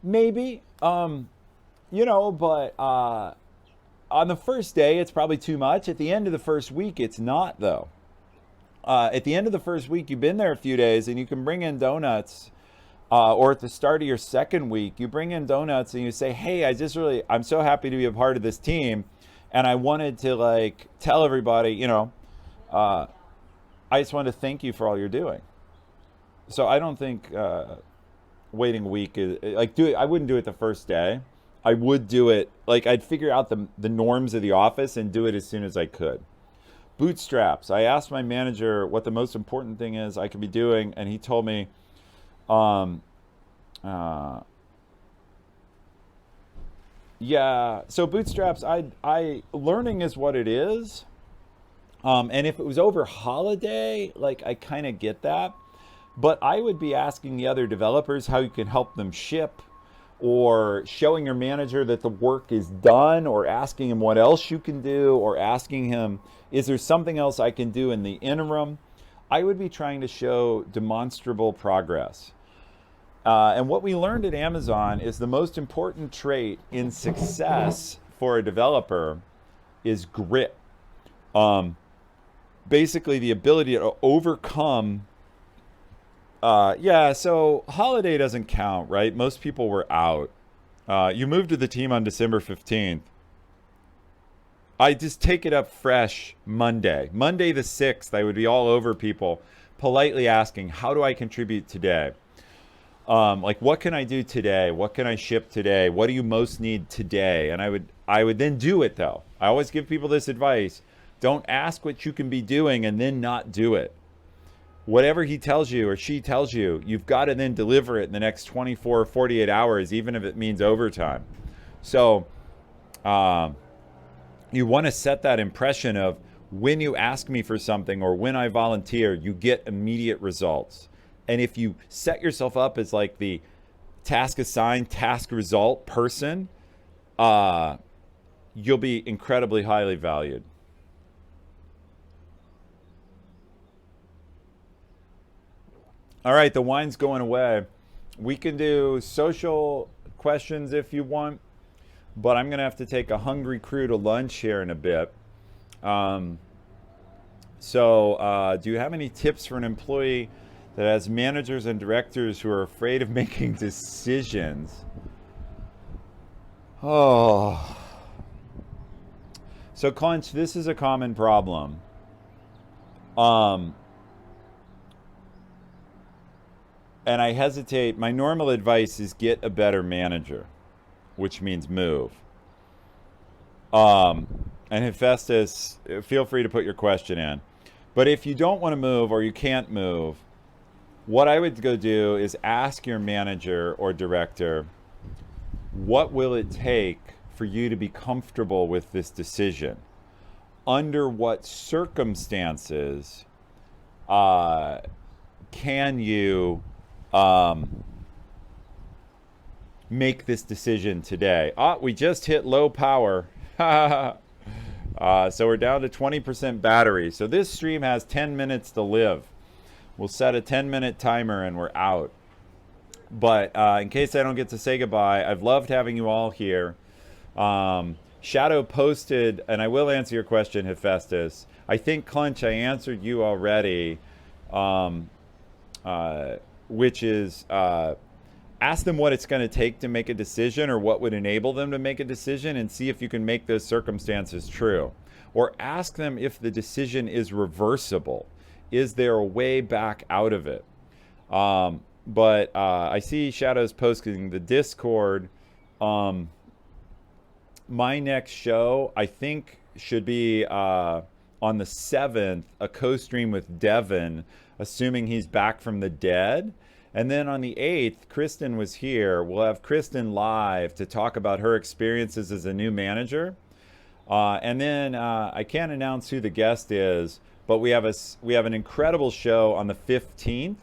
Maybe, but on the first day, it's probably too much. At the end of the first week, it's not, though. At the end of the first week, you've been there a few days and you can bring in donuts, or at the start of your second week, you bring in donuts and you say, hey, I'm so happy to be a part of this team. And I wanted to like tell everybody, I just want to thank you for all you're doing. So I don't think waiting a week is like, I wouldn't do it the first day. I would do it, like I'd figure out the norms of the office and do it as soon as I could. Bootstraps. I asked my manager what the most important thing is I could be doing, and he told me, yeah. So bootstraps, I learning is what it is, and if it was over holiday, like I kind of get that, but I would be asking the other developers how you can help them ship, or showing your manager that the work is done, or asking him what else you can do, or asking him, is there something else I can do in the interim? I would be trying to show demonstrable progress. And what we learned at Amazon is the most important trait in success for a developer is grit. Um, Basically, the ability to overcome. Yeah, so holiday doesn't count, right? Most people were out. You moved to the team on December 15th. I just take it up fresh Monday. Monday the 6th, I would be all over people politely asking, how do I contribute today? Like, what can I do today? What can I ship today? What do you most need today? And I would then do it, though. I always give people this advice. Don't ask what you can be doing and then not do it. Whatever he tells you or she tells you, you've got to then deliver it in the next 24 or 48 hours, even if it means overtime. So you want to set that impression of when you ask me for something or when I volunteer, you get immediate results. And if you set yourself up as like the task assigned, task result person, you'll be incredibly highly valued. All right, the wine's going away. We can do social questions if you want, but I'm going to have to take a hungry crew to lunch here in a bit. So, do you have any tips for an employee that has managers and directors who are afraid of making decisions? Oh. So, Conch, this is a common problem. And I hesitate. My normal advice is get a better manager, which means move. And Hephaestus, feel free to put your question in. But if you don't want to move or you can't move, what I would go do is ask your manager or director, what will it take for you to be comfortable with this decision? Under what circumstances can you make this decision today? We just hit low power. So we're down to 20% battery. So this stream has 10 minutes to live. We'll set a 10-minute timer and we're out. But in case I don't get to say goodbye, I've loved having you all here. Shadow posted, and I will answer your question, Hephaestus. I think, Clunch, I answered you already, which is ask them what it's going to take to make a decision or what would enable them to make a decision and see if you can make those circumstances true. Or ask them if the decision is reversible. Is there a way back out of it? But I see Shadow's posting the Discord. My next show, I think, should be on the 7th, a co-stream with Devin, assuming he's back from the dead. And then on the 8th, Kristen was here. We'll have Kristen live to talk about her experiences as a new manager. And then I can't announce who the guest is, but we have an incredible show on the 15th.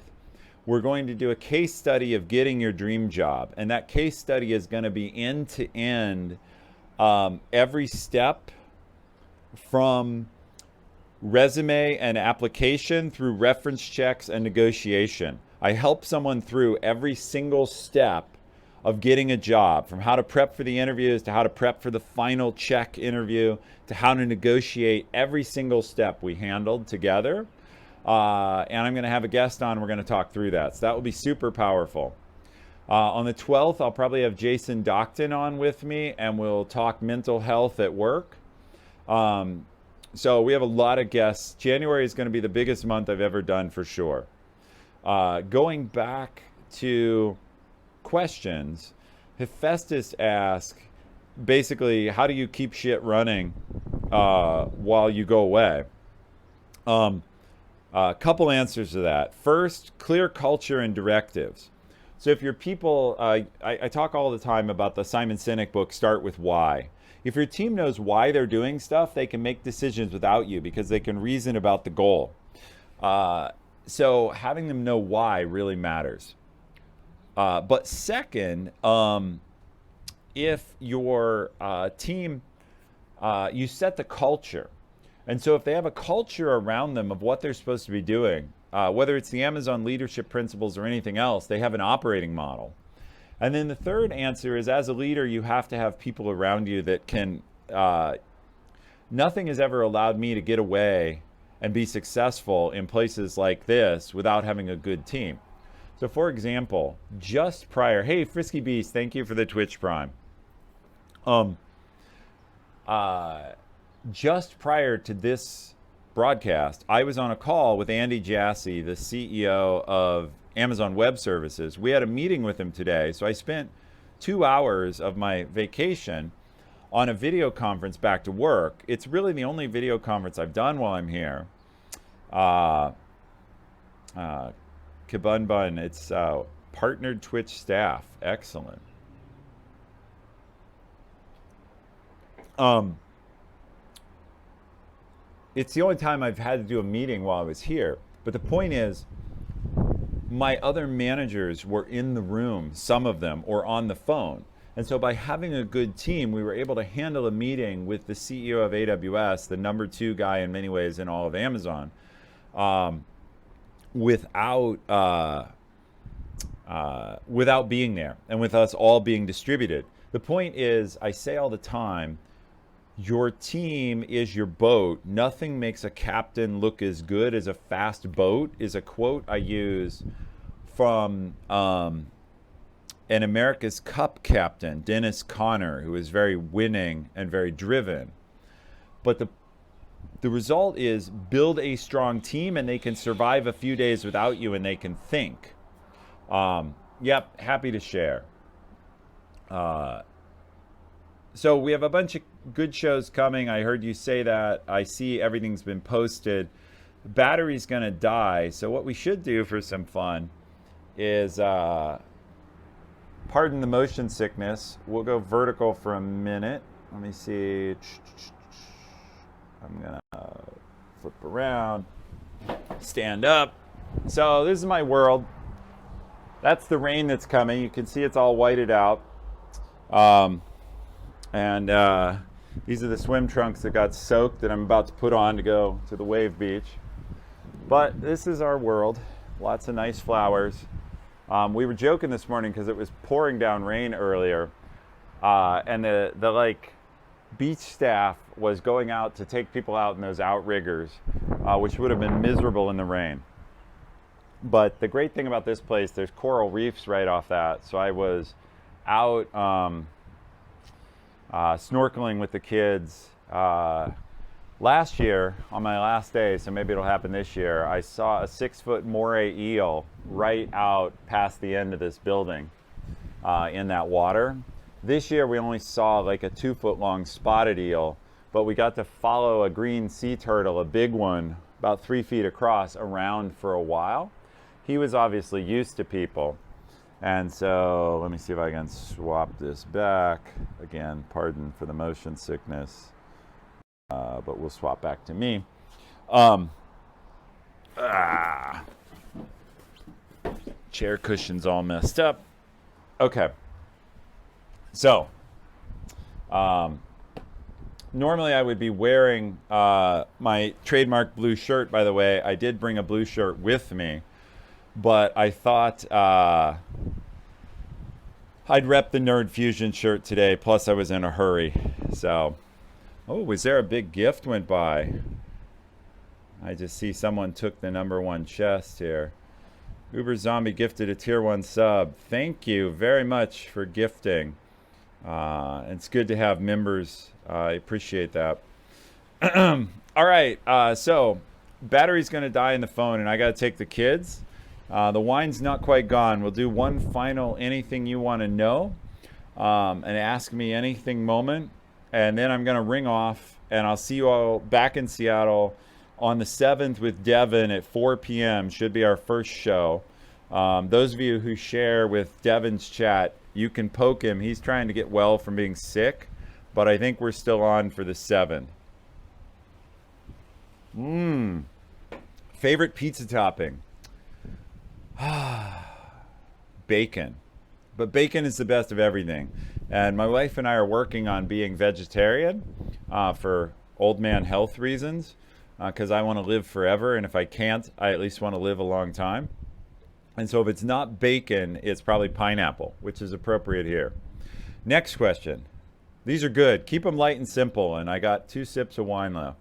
We're going to do a case study of getting your dream job. And that case study is going to be end to end, every step from resume and application through reference checks and negotiation. I help someone through every single step of getting a job, from how to prep for the interviews to how to prep for the final check interview to how to negotiate every single step we handled together. And I'm going to have a guest on. We're going to talk through that. So that will be super powerful. On the 12th, I'll probably have Jason Dockton on with me, and we'll talk mental health at work. So we have a lot of guests. January is going to be the biggest month I've ever done for sure. Going back to questions, Hephaestus asked, basically, how do you keep shit running while you go away? A couple answers to that. First, clear culture and directives. So if your people, I talk all the time about the Simon Sinek book, Start With Why. If your team knows why they're doing stuff, they can make decisions without you because they can reason about the goal. So having them know why really matters. But second, if your team, you set the culture. And so if they have a culture around them of what they're supposed to be doing, whether it's the Amazon leadership principles or anything else, they have an operating model. And then the third answer is, as a leader, you have to have people around you that can, nothing has ever allowed me to get away and be successful in places like this without having a good team. So for example, just prior, hey, Frisky Beast, thank you for the Twitch Prime. Just prior to this broadcast, I was on a call with Andy Jassy, the CEO of Amazon Web Services. We had a meeting with him today, so I spent 2 hours of my vacation on a video conference back to work. It's really the only video conference I've done while I'm here. Kibun, it's partnered Twitch staff. Excellent. It's the only time I've had to do a meeting while I was here. But the point is, my other managers were in the room, some of them, or on the phone. And so by having a good team, we were able to handle a meeting with the CEO of AWS, the number 2 guy in many ways in all of Amazon, without being there, and with us all being distributed. The point is, I say all the time, your team is your boat. Nothing makes a captain look as good as a fast boat, is a quote I use from an America's Cup captain, Dennis Conner, who is very winning and very driven. But the result is, build a strong team and they can survive a few days without you and they can think. Yep, happy to share. So we have a bunch of good shows coming. I heard you say that. I see everything's been posted. The battery's going to die. So what we should do for some fun is, pardon the motion sickness, we'll go vertical for a minute. Let me see. I'm going to flip around, stand up. So this is my world. That's the rain that's coming. You can see it's all whited out. And these are the swim trunks that got soaked that I'm about to put on to go to the wave beach. But this is our world. Lots of nice flowers. We were joking this morning because it was pouring down rain earlier. And the like beach staff was going out to take people out in those outriggers, which would have been miserable in the rain. But the great thing about this place, there's coral reefs right off that. So I was out snorkeling with the kids last year on my last day, so maybe it'll happen this year. I saw a 6-foot moray eel right out past the end of this building in that water. This year we only saw like a 2-foot long spotted eel, but we got to follow a green sea turtle, a big one, about 3 feet across, around for a while. He was obviously used to people. And so let me see if I can swap this back. Again, pardon for the motion sickness, but we'll swap back to me. Chair cushion's all messed up. Okay. So, normally I would be wearing my trademark blue shirt, by the way. I did bring a blue shirt with me, but I thought I'd rep the Nerd Fusion shirt today, plus I was in a hurry. So, oh, was there a big gift went by? I just see someone took the #1 chest here. Uber Zombie gifted a tier 1 sub. Thank you very much for gifting. It's good to have members. I appreciate that. All right, so battery's going to die in the phone, and I got to take the kids. The wine's not quite gone. We'll do one final anything you want to know and ask me anything moment. And then I'm going to ring off, and I'll see you all back in Seattle on the 7th with Devin at 4 p.m. Should be our first show. Those of you who share with Devin's chat, you can poke him. He's trying to get well from being sick, but I think we're still on for the 7th. Favorite pizza topping? Bacon. But bacon is the best of everything. And my wife and I are working on being vegetarian for old man health reasons, because I want to live forever, and if I can't, I at least want to live a long time. And so if it's not bacon, it's probably pineapple, which is appropriate here. Next question. These are good. Keep them light and simple, and I got 2 sips of wine left.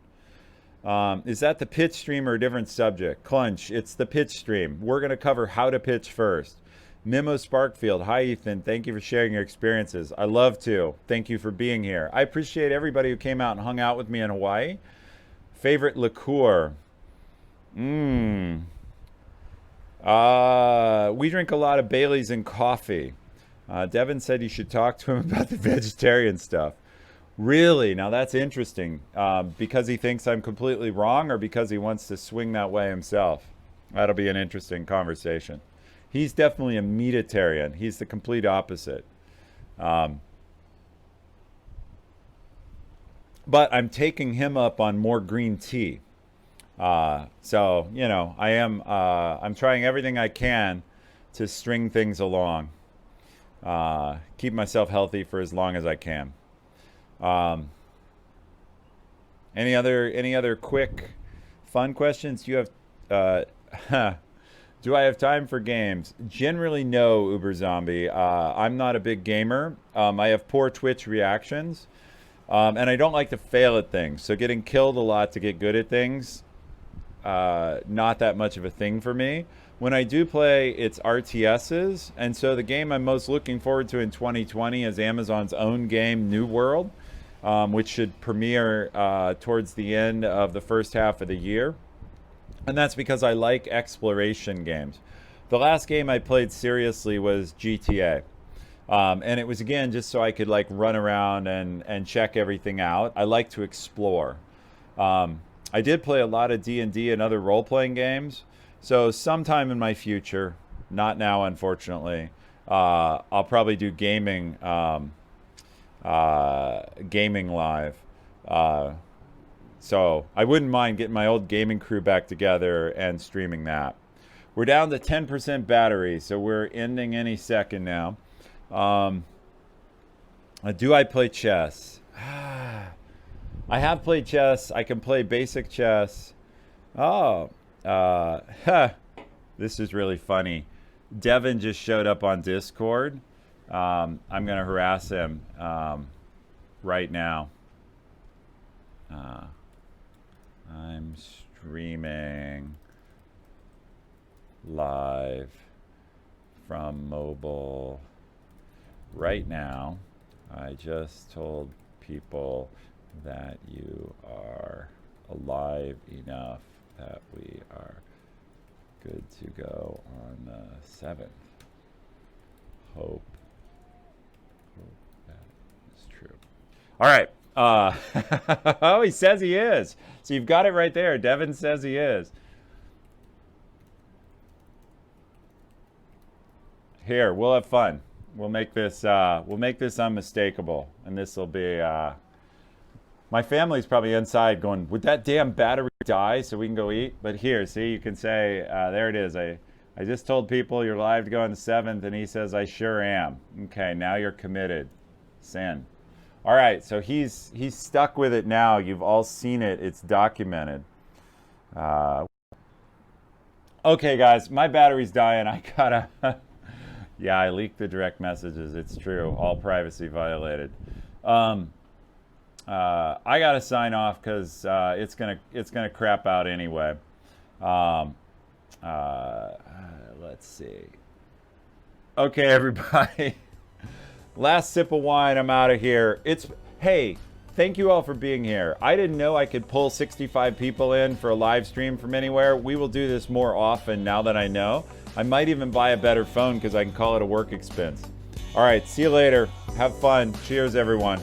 Is that the pitch stream or a different subject? Clunch, it's the pitch stream. We're going to cover how to pitch first. Mimo Sparkfield, hi Ethan, thank you for sharing your experiences. I love to. Thank you for being here. I appreciate everybody who came out and hung out with me in Hawaii. Favorite liqueur? We drink a lot of Baileys and coffee. Devin said you should talk to him about the vegetarian stuff. Really? Now that's interesting. Because he thinks I'm completely wrong or because he wants to swing that way himself? That'll be an interesting conversation. He's definitely a meatitarian. He's the complete opposite. But I'm taking him up on more green tea. So, you know, I'm trying everything I can to string things along. Keep myself healthy for as long as I can. Any other quick, fun questions? Do you have, do I have time for games? Generally, no, Uber Zombie. I'm not a big gamer. I have poor Twitch reactions. And I don't like to fail at things. So getting killed a lot to get good at things, not that much of a thing for me. When I do play, it's RTSs. And so the game I'm most looking forward to in 2020 is Amazon's own game, New World, which should premiere towards the end of the first half of the year. And that's because I like exploration games. The last game I played seriously was GTA. And it was, again, just so I could like run around and check everything out. I like to explore. I did play a lot of D&D and other role-playing games. So sometime in my future, not now unfortunately, I'll probably do gaming live. So I wouldn't mind getting my old gaming crew back together and streaming that. We're down to 10% battery, so we're ending any second now. Do I play chess? I have played chess. I can play basic chess. Oh, this is really funny. Devin just showed up on Discord. I'm going to harass him right now. I'm streaming live from mobile right now. I just told people that you are alive enough that we are good to go on the 7th. Hope that is true. All right. Oh, he says he is. So you've got it right there. Devin says he is. Here, we'll have fun. We'll make this unmistakable, and this will be. My family's probably inside going, "Would that damn battery die so we can go eat?" But here, see, you can say, there it is. I just told people you're live to go on the 7th, and he says, "I sure am." Okay, now you're committed. Sin. All right, so he's stuck with it now. You've all seen it. It's documented. Okay, guys, my battery's dying. I gotta. Yeah, I leaked the direct messages. It's true. All privacy violated. I gotta sign off because it's gonna crap out anyway. Let's see. Okay, everybody. Last sip of wine. I'm out of here. Hey, thank you all for being here. I didn't know I could pull 65 people in for a live stream from anywhere. We will do this more often now that I know. I might even buy a better phone because I can call it a work expense. All right, see you later. Have fun. Cheers, everyone.